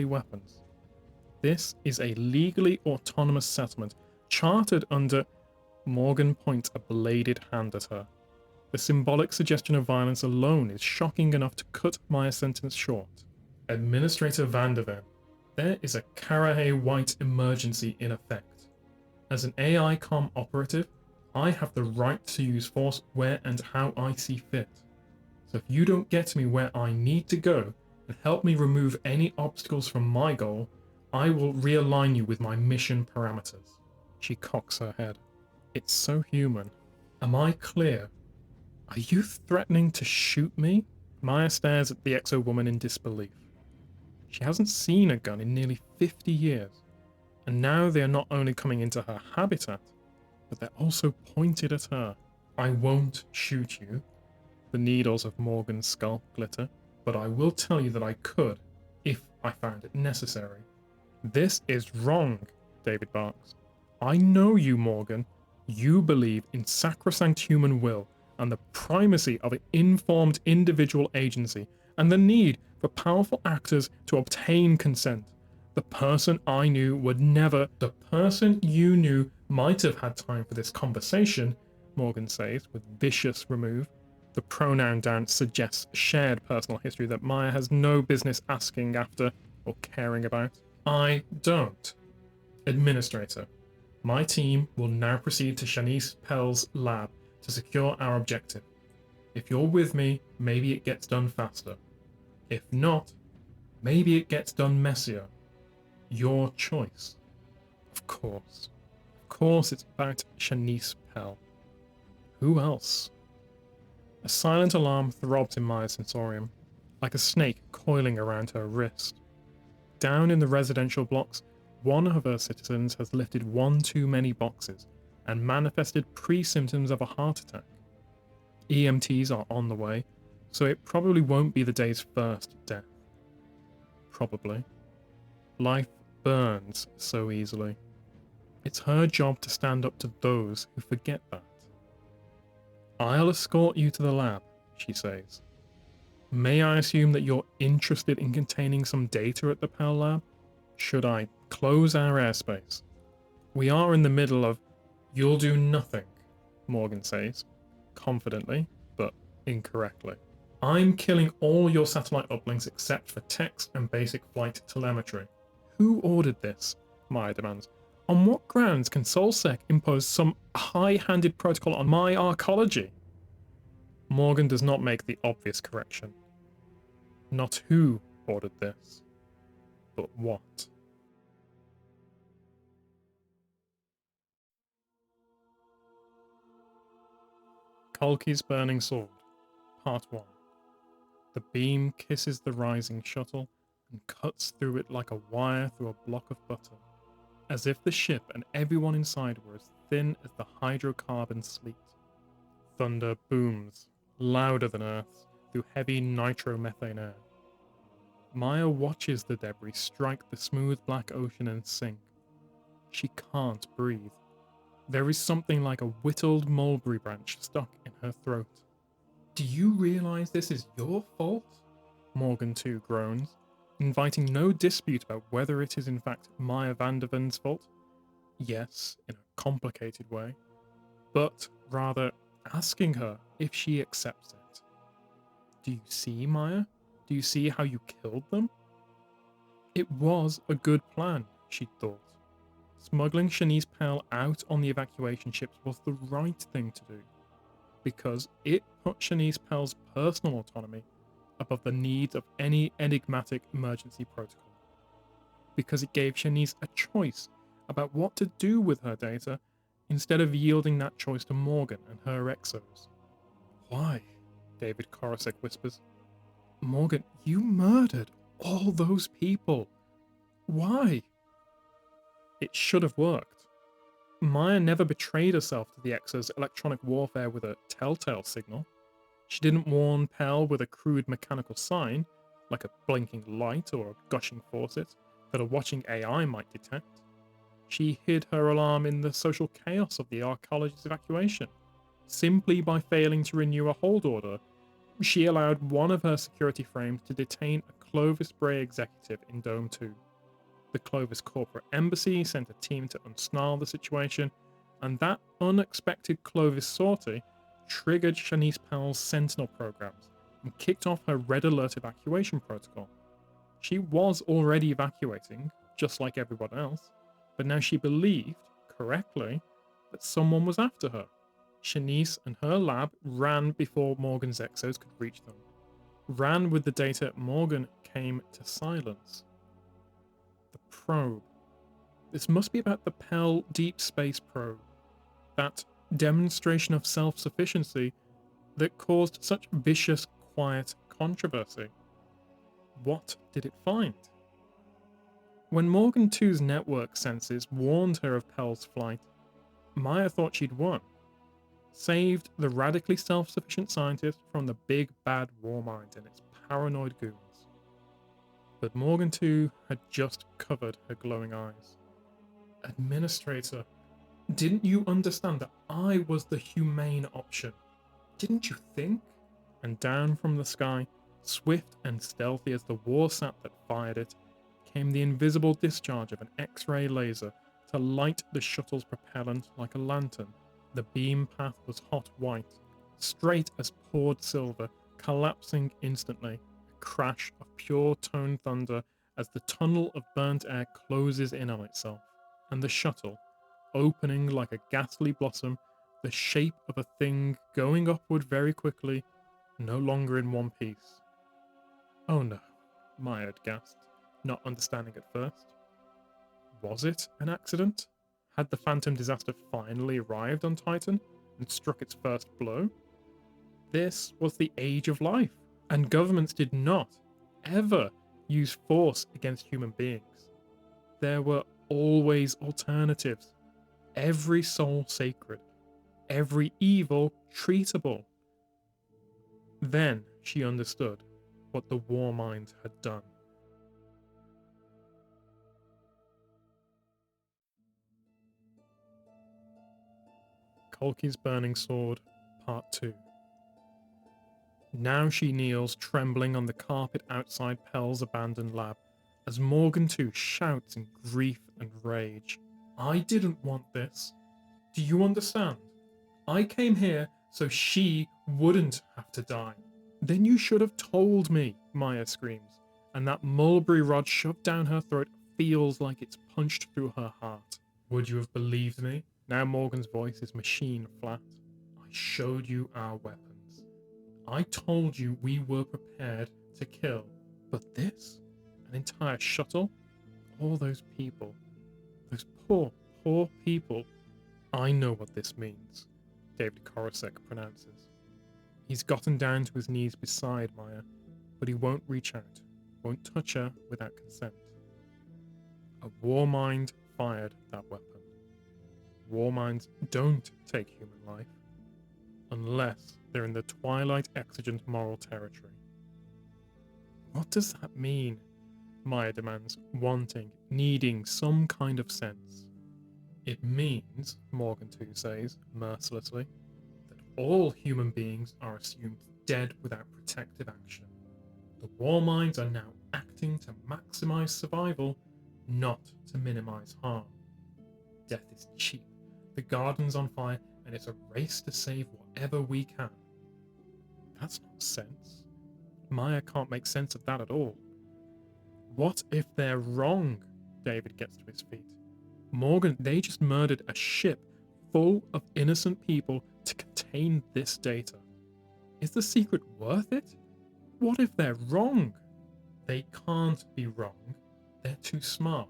weapons. This is a legally autonomous settlement, chartered under... Morgan points a bladed hand at her. The symbolic suggestion of violence alone is shocking enough to cut Maya's sentence short. Administrator Vanderven, there is a Karahe White emergency in effect. As an AI comm operative, I have the right to use force where and how I see fit. So if you don't get me where I need to go and help me remove any obstacles from my goal, I will realign you with my mission parameters. She cocks her head. It's so human. Am I clear? Are you threatening to shoot me? Maya stares at the exo woman in disbelief. She hasn't seen a gun in nearly 50 years, and now they are not only coming into her habitat, but they're also pointed at her. I won't shoot you. The needles of Morgan's skull glitter, but I will tell you that I could, if I found it necessary. This is wrong, David barks. I know you, Morgan. You believe in sacrosanct human will and the primacy of an informed individual agency and the need for powerful actors to obtain consent. The person I knew would never... The person you knew might have had time for this conversation, Morgan says with vicious remove. The pronoun dance suggests shared personal history that Maya has no business asking after or caring about. I don't. Administrator, my team will now proceed to Shanice Pell's lab to secure our objective. If you're with me, maybe it gets done faster. If not, maybe it gets done messier. Your choice. Of course. Of course it's about Shanice Pell. Who else? A silent alarm throbs in Maya's sensorium, like a snake coiling around her wrist. Down in the residential blocks, one of her citizens has lifted one too many boxes and manifested pre-symptoms of a heart attack. EMTs are on the way, so it probably won't be the day's first death. Probably. Life burns so easily. It's her job to stand up to those who forget that. I'll escort you to the lab, she says. May I assume that you're interested in containing some data at the Pell Lab? Should I close our airspace? We are in the middle of... You'll do nothing, Morgan says, confidently, but incorrectly. I'm killing all your satellite uplinks except for text and basic flight telemetry. Who ordered this? Maya demands. On what grounds can SolSec impose some high-handed protocol on my arcology? Morgan does not make the obvious correction. Not who ordered this, but what. Kalki's Burning Sword, Part 1. The beam kisses the rising shuttle and cuts through it like a wire through a block of butter, as if the ship and everyone inside were as thin as the hydrocarbon sleet. Thunder booms, louder than Earth's, through heavy nitromethane air. Maya watches the debris strike the smooth black ocean and sink. She can't breathe. There is something like a whittled mulberry branch stuck in her throat. Do you realize this is your fault? Morgan too groans, inviting no dispute about whether it is in fact Maya Vanderven's fault. Yes, in a complicated way, but rather asking her if she accepts it. Do you see, Maya? Do you see how you killed them? It was a good plan, she thought. Smuggling Shanice Pell out on the evacuation ships was the right thing to do, because it put Shanice Pell's personal autonomy above the needs of any enigmatic emergency protocol. Because it gave Shanice a choice about what to do with her data, instead of yielding that choice to Morgan and her exos. Why? David Korosek whispers. Morgan, you murdered all those people. Why? It should have worked. Maya never betrayed herself to the Exo's electronic warfare with a telltale signal. She didn't warn Pell with a crude mechanical sign, like a blinking light or a gushing faucet, that a watching AI might detect. She hid her alarm in the social chaos of the archaeologist's evacuation. Simply by failing to renew a hold order, she allowed one of her security frames to detain a Clovis Bray executive in Dome 2. The Clovis corporate embassy sent a team to unsnarl the situation, and that unexpected Clovis sortie triggered Shanice Pell's Sentinel programs and kicked off her red alert evacuation protocol. She was already evacuating, just like everyone else, but now she believed, correctly, that someone was after her. Shanice and her lab ran before Morgan's exos could reach them. Ran with the data Morgan came to silence. The probe. This must be about the Pell Deep Space Probe. That demonstration of self-sufficiency that caused such vicious, quiet controversy. What did it find? When Morgan 2's network senses warned her of Pell's flight, Maya thought she'd won. Saved the radically self-sufficient scientist from the big bad war mind and its paranoid goons. But Morgan 2 had just covered her glowing eyes. Administrator, didn't you understand that I was the humane option? Didn't you think? And down from the sky, swift and stealthy as the warsat that fired it, came the invisible discharge of an X-ray laser to light the shuttle's propellant like a lantern. The beam path was hot white, straight as poured silver, collapsing instantly, a crash of pure tone thunder as the tunnel of burnt air closes in on itself, and the shuttle, opening like a ghastly blossom, the shape of a thing going upward very quickly, no longer in one piece. Oh no, Maya had gasped, not understanding at first. Was it an accident? Had the phantom disaster finally arrived on Titan and struck its first blow? This was the age of life, and governments did not, ever, use force against human beings. There were always alternatives. Every soul sacred, every evil treatable. Then she understood what the war mind had done. Kolki's Burning Sword, Part 2. Now she kneels trembling on the carpet outside Pell's abandoned lab, as Morgan 2 shouts in grief and rage. I didn't want this. Do you understand? I came here so she wouldn't have to die. Then you should have told me, Maya screams, and that mulberry rod shoved down her throat feels like it's punched through her heart. Would you have believed me? Now Morgan's voice is machine flat. I showed you our weapons. I told you we were prepared to kill. But this? An entire shuttle? All those people. Those poor, poor people. I know what this means, David Korosek pronounces. He's gotten down to his knees beside Maya, but he won't reach out, won't touch her without consent. A war mind fired that weapon. War minds don't take human life, unless they're in the twilight exigent moral territory. What does that mean? Maya demands, wanting, needing some kind of sense. It means, Morgan 2 says, mercilessly, that all human beings are assumed dead without protective action. The war minds are now acting to maximize survival, not to minimize harm. Death is cheap. The garden's on fire, and it's a race to save whatever we can. That's not sense. Maya can't make sense of that at all. What if they're wrong? David gets to his feet. Morgan, they just murdered a ship full of innocent people to contain this data. Is the secret worth it? What if they're wrong? They can't be wrong. They're too smart.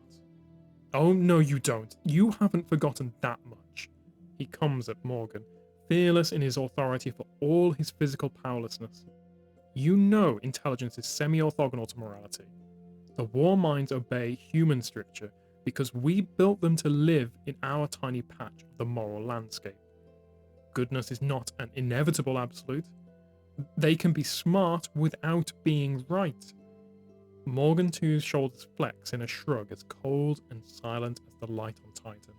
Oh, no, you don't. You haven't forgotten that much. He comes at Morgan, fearless in his authority for all his physical powerlessness. You know intelligence is semi-orthogonal to morality. The war minds obey human stricture, because we built them to live in our tiny patch of the moral landscape. Goodness is not an inevitable absolute. They can be smart without being right. Morgan II's shoulders flex in a shrug as cold and silent as the light on Titan.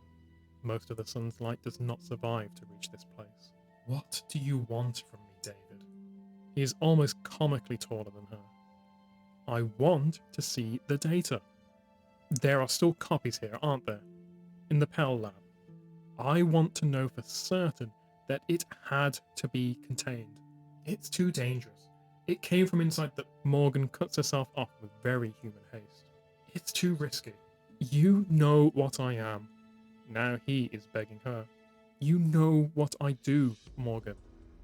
Most of the sun's light does not survive to reach this place. What do you want from me, David? He is almost comically taller than her. I want to see the data. There are still copies here, aren't there? In the Pell Lab. I want to know for certain that it had to be contained. It's too dangerous. It came from inside the... Morgan cuts herself off with very human haste. It's too risky. You know what I am. Now he is begging her. You know what I do, Morgan.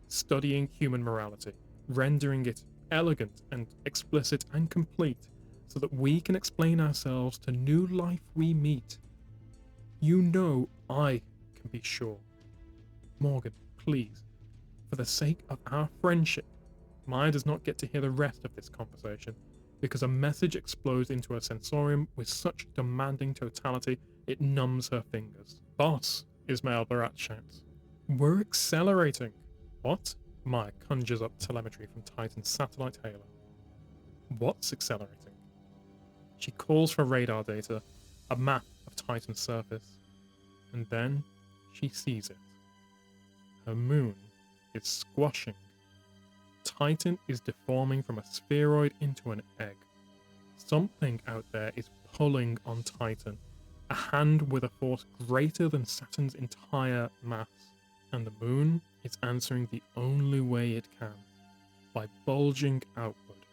Studying human morality, rendering it elegant and explicit and complete, so that we can explain ourselves to new life we meet. You know I can be sure. Morgan, please, for the sake of our friendship. Maya does not get to hear the rest of this conversation, because a message explodes into her sensorium with such demanding totality it numbs her fingers. Boss, Ismail Barat shouts. We're accelerating. What? Maya conjures up telemetry from Titan's satellite halo. What's accelerating? She calls for radar data, a map of Titan's surface, and then she sees it. Her moon is squashing. Titan is deforming from a spheroid into an egg. Something out there is pulling on Titan, a hand with a force greater than Saturn's entire mass, and the moon is answering the only way it can, by bulging outward,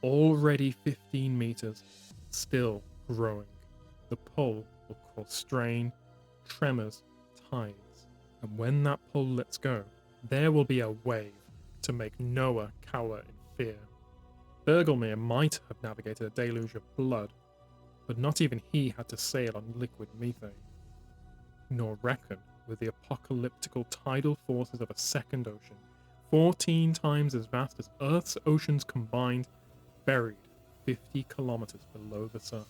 already 15 meters, still growing. The pull will cause strain, tremors, tides, and when that pull lets go, there will be a wave to make Noah cower in fear. Bergelmir might have navigated a deluge of blood, but not even he had to sail on liquid methane, nor reckon with the apocalyptical tidal forces of a second ocean, 14 times as vast as Earth's oceans combined, buried 50 kilometers below the surface.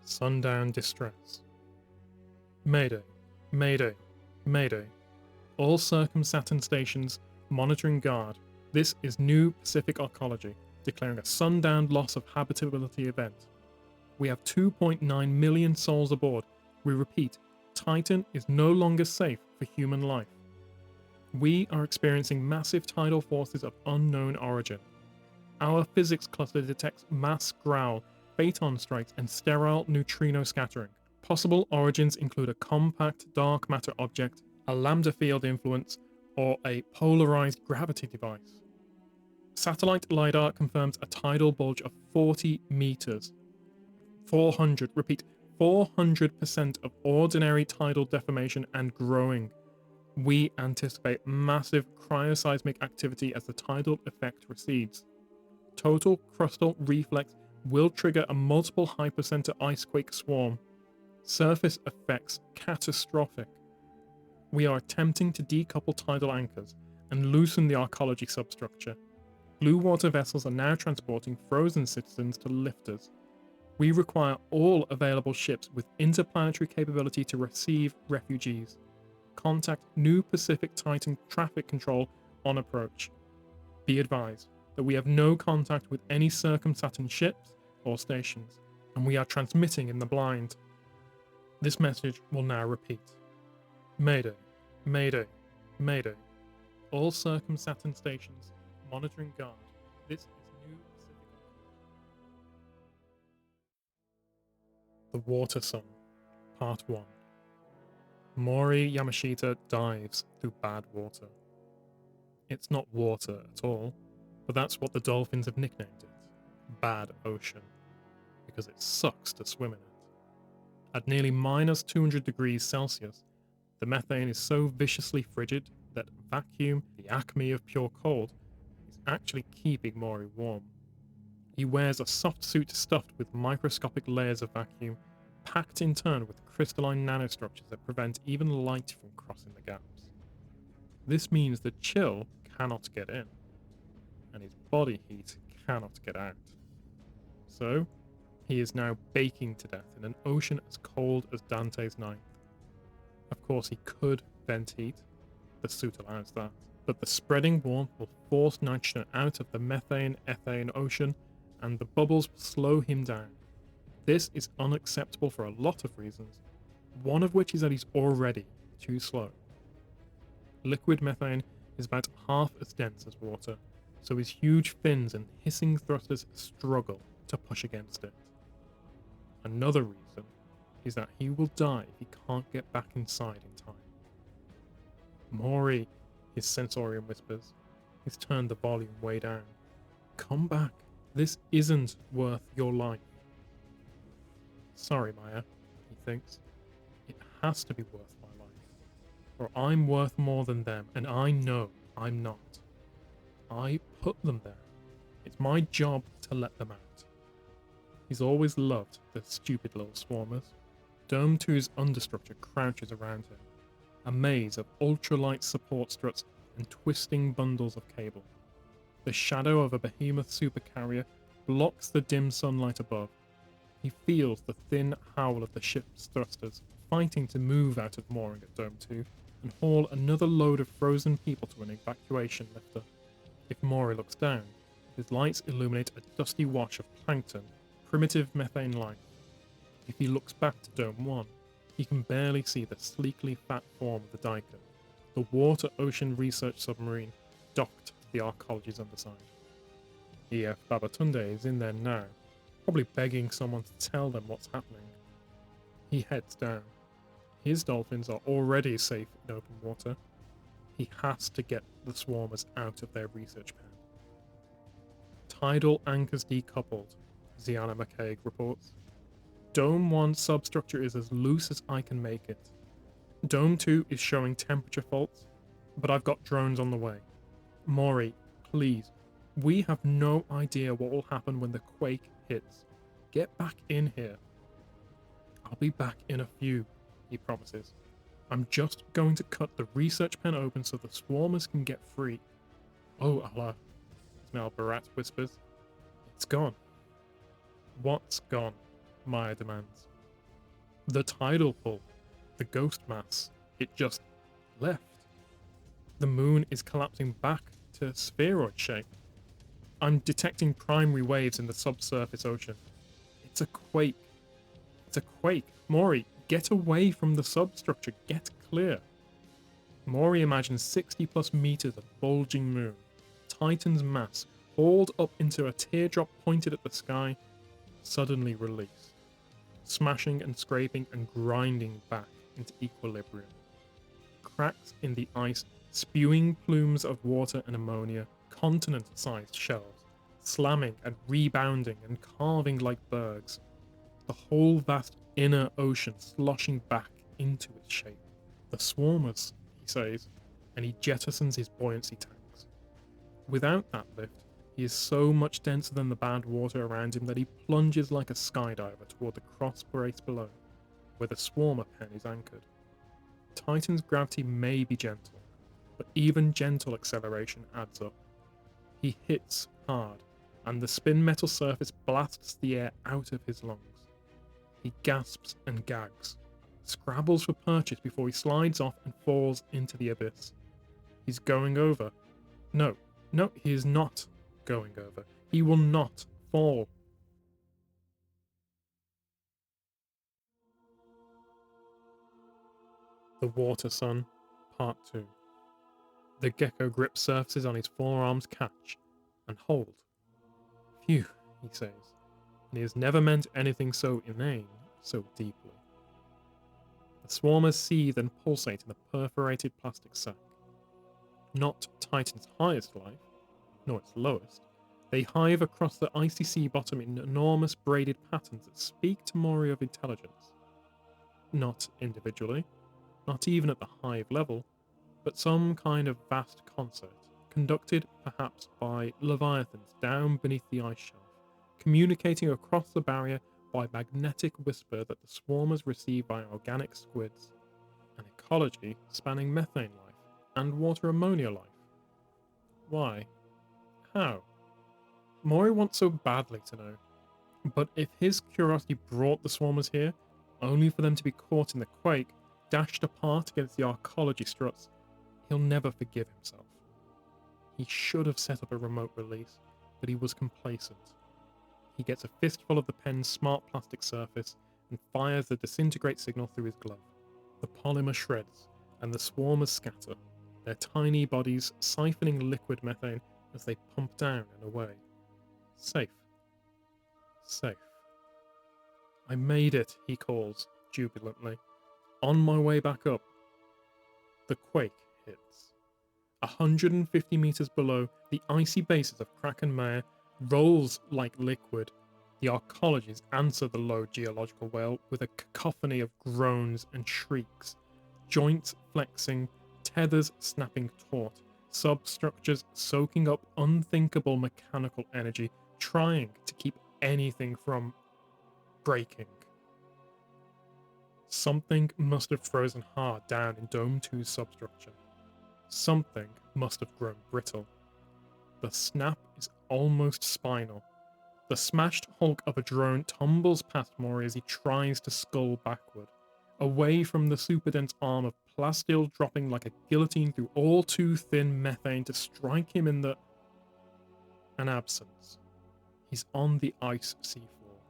Sundown distress. Mayday, Mayday, Mayday. All Circum-Saturn stations monitoring guard. This is New Pacific Arcology, declaring a sundown loss of habitability event. We have 2.9 million souls aboard. We repeat, Titan is no longer safe for human life. We are experiencing massive tidal forces of unknown origin. Our physics cluster detects mass growl, phaeton strikes, and sterile neutrino scattering. Possible origins include a compact dark matter object, a lambda field influence, or a polarized gravity device. Satellite LiDAR confirms a tidal bulge of 40 meters. 400, repeat, 400% of ordinary tidal deformation and growing. We anticipate massive cryoseismic activity as the tidal effect recedes. Total crustal reflex will trigger a multiple hypercenter icequake swarm. Surface effects catastrophic. We are attempting to decouple tidal anchors and loosen the arcology substructure. Blue water vessels are now transporting frozen citizens to lifters. We require all available ships with interplanetary capability to receive refugees. Contact New Pacific Titan traffic control on approach. Be advised that we have no contact with any Circum-Saturn ships or stations, and we are transmitting in the blind. This message will now repeat. Mayday, Mayday, Mayday. All Circum-Saturn stations monitoring guard. This is New Pacific. The Water Sun, Part 1. Mori Yamashita dives through bad water. It's not water at all, but that's what the dolphins have nicknamed it. Bad ocean. Because it sucks to swim in it. At nearly minus 200 degrees Celsius, the methane is so viciously frigid that vacuum, the acme of pure cold, is actually keeping Mori warm. He wears a soft suit stuffed with microscopic layers of vacuum, packed in turn with crystalline nanostructures that prevent even light from crossing the gaps. This means the chill cannot get in. and his body heat cannot get out. So, he is now baking to death in an ocean as cold as Dante's Ninth. Of course, he could vent heat, the suit allows that, but the spreading warmth will force nitrogen out of the methane-ethane ocean, and the bubbles will slow him down. This is unacceptable for a lot of reasons, one of which is that he's already too slow. Liquid methane is about half as dense as water, so his huge fins and hissing thrusters struggle to push against it. Another reason is that he will die if he can't get back inside in time. Maury, his sensorium whispers. He's turned the volume way down. Come back. This isn't worth your life. Sorry, Maya, he thinks. It has to be worth my life. Or I'm worth more than them, and I know I'm not. I put them there. It's my job to let them out. He's always loved the stupid little swarmers. Dome 2's understructure crouches around him, a maze of ultralight support struts and twisting bundles of cable. The shadow of a behemoth supercarrier blocks the dim sunlight above. He feels the thin howl of the ship's thrusters fighting to move out of mooring at Dome 2 and haul another load of frozen people to an evacuation lifter. If Maury looks down, his lights illuminate a dusty wash of plankton, primitive methane life. If he looks back to Dome 1, he can barely see the sleekly fat form of the Diker, the water-ocean research submarine docked to the Arcology's underside. EF Babatunde is in there now, probably begging someone to tell them what's happening. He heads down. His dolphins are already safe in open water. He has to get the swarmers out of their research pen. Tidal anchors decoupled, Ziana McCaig reports. Dome 1 substructure is as loose as I can make it. Dome 2 is showing temperature faults, but I've got drones on the way. Maury, please, we have no idea what will happen when the quake hits. Get back in here. I'll be back in a few, he promises. I'm just going to cut the research pen open so the swarmers can get free. Oh Allah, Smell Barat whispers. It's gone. What's gone? Maya demands. The tidal pull, the ghost mass, it just left. The moon is collapsing back to spheroid shape. I'm detecting primary waves in the subsurface ocean. It's a quake. It's a quake. Maury, get away from the substructure. Get clear. Maury imagines 60 plus meters of bulging moon, Titan's mass, hauled up into a teardrop pointed at the sky, suddenly released, smashing and scraping and grinding back into equilibrium. Cracks in the ice, spewing plumes of water and ammonia, continent-sized shells, slamming and rebounding and carving like bergs. The whole vast inner ocean sloshing back into its shape. The swarmers, he says, and he jettisons his buoyancy tanks. Without that lift, he is so much denser than the bad water around him that he plunges like a skydiver toward the cross brace below, where the swarmer pen is anchored. Titan's gravity may be gentle, but even gentle acceleration adds up. He hits hard, and the spin metal surface blasts the air out of his lungs. He gasps and gags, scrabbles for purchase before he slides off and falls into the abyss. He's going over. No, he is not going over. He will not fall. The Water Sun, Part 2. The gecko grip surfaces on his forearms catch and hold. Phew, he says, and he has never meant anything so inane, so deeply. The swarmers seethe and pulsate in the perforated plastic sack. Not Titan's highest life, nor its lowest, they hive across the icy sea bottom in enormous braided patterns that speak to Maury of intelligence. Not individually, not even at the hive level, but some kind of vast concert, conducted perhaps by leviathans down beneath the ice shelf, communicating across the barrier by magnetic whisper that the swarmers receive by organic squids, an ecology spanning methane life and water ammonia life. Why? How? Mori wants so badly to know. But if his curiosity brought the swarmers here, only for them to be caught in the quake, dashed apart against the arcology struts, he'll never forgive himself. He should have set up a remote release, but he was complacent. He gets a fistful of the pen's smart plastic surface and fires the disintegrate signal through his glove. The polymer shreds, and the swarmers scatter, their tiny bodies siphoning liquid methane as they pump down and away. Safe. Safe. I made it, he calls, jubilantly. On my way back up. The quake hits. 150 meters below, the icy bases of Kraken Mare rolls like liquid. The arcologies answer the low geological wail with a cacophony of groans and shrieks, joints flexing, tethers snapping taut, substructures soaking up unthinkable mechanical energy, trying to keep anything from breaking. Something must have frozen hard down in Dome 2's substructure. Something must have grown brittle. The snap is almost spinal. The smashed hulk of a drone tumbles past Mori as he tries to scull backward, away from the super-dense arm of plasteel dropping like a guillotine through all too thin methane to strike him in the... An absence. He's on the ice seafloor,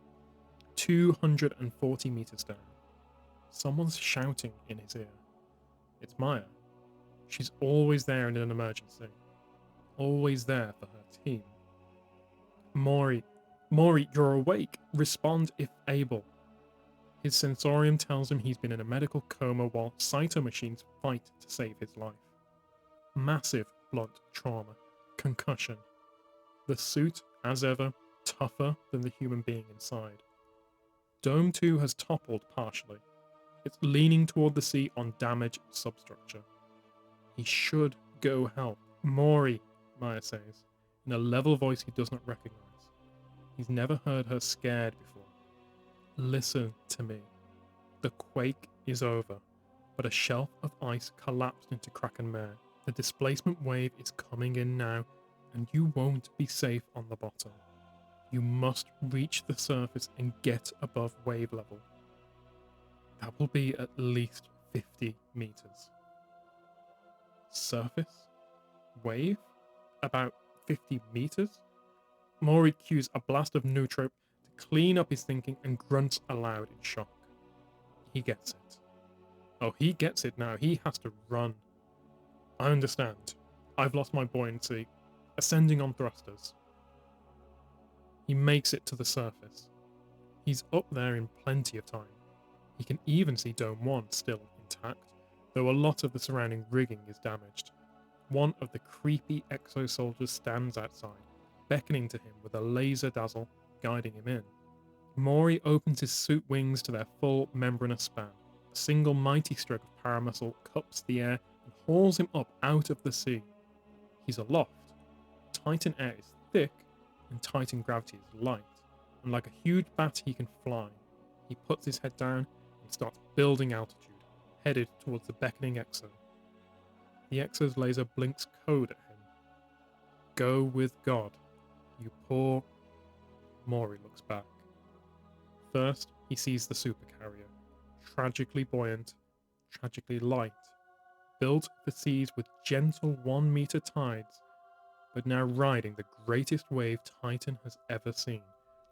240 meters down. Someone's shouting in his ear. It's Maya. She's always there in an emergency. Always there for her team. Mori, you're awake. Respond if able. His sensorium tells him he's been in a medical coma while cyto machines fight to save his life. Massive blunt trauma. Concussion. The suit, as ever, tougher than the human being inside. Dome 2 has toppled partially. It's leaning toward the sea on damaged substructure. He should go help. Mori, Maya says, in a level voice he does not recognize. He's never heard her scared before. Listen to me. The quake is over, but a shelf of ice collapsed into Kraken Mare. The displacement wave is coming in now, and you won't be safe on the bottom. You must reach the surface and get above wave level. That will be at least 50 meters. Surface? Wave? About 50 meters? Mori cues a blast of nootrope to clean up his thinking and grunts aloud in shock. He gets it. Oh, he gets it now. He has to run. I understand. I've lost my buoyancy. Ascending on thrusters. He makes it to the surface. He's up there in plenty of time. He can even see Dome 1 still intact, though a lot of the surrounding rigging is damaged. One of the creepy exo-soldiers stands outside, beckoning to him with a laser dazzle, guiding him in. Mori opens his suit wings to their full membranous span. A single mighty stroke of paramuscle cups the air and hauls him up out of the sea. He's aloft. Titan air is thick, and Titan gravity is light, and like a huge bat he can fly. He puts his head down and starts building altitude, headed towards the beckoning Exo. The Exo's laser blinks code at him. Go with God, you poor... Mori looks back. First, he sees the supercarrier, tragically buoyant, tragically light, built for seas with gentle 1-meter tides, but now riding the greatest wave Titan has ever seen,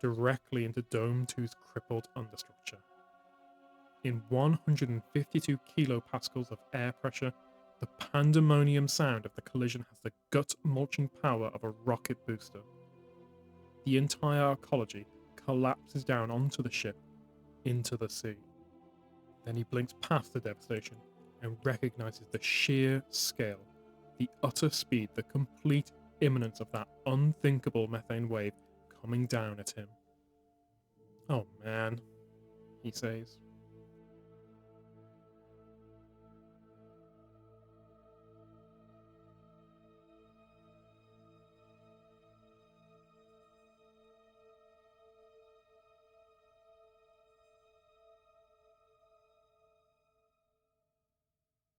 directly into Dome 2's crippled understructure. In 152 kilopascals of air pressure, the pandemonium sound of the collision has the gut-mulching power of a rocket booster. The entire arcology collapses down onto the ship, into the sea. Then he blinks past the devastation and recognizes the sheer scale, the utter speed, the complete imminence of that unthinkable methane wave coming down at him. Oh man, he says.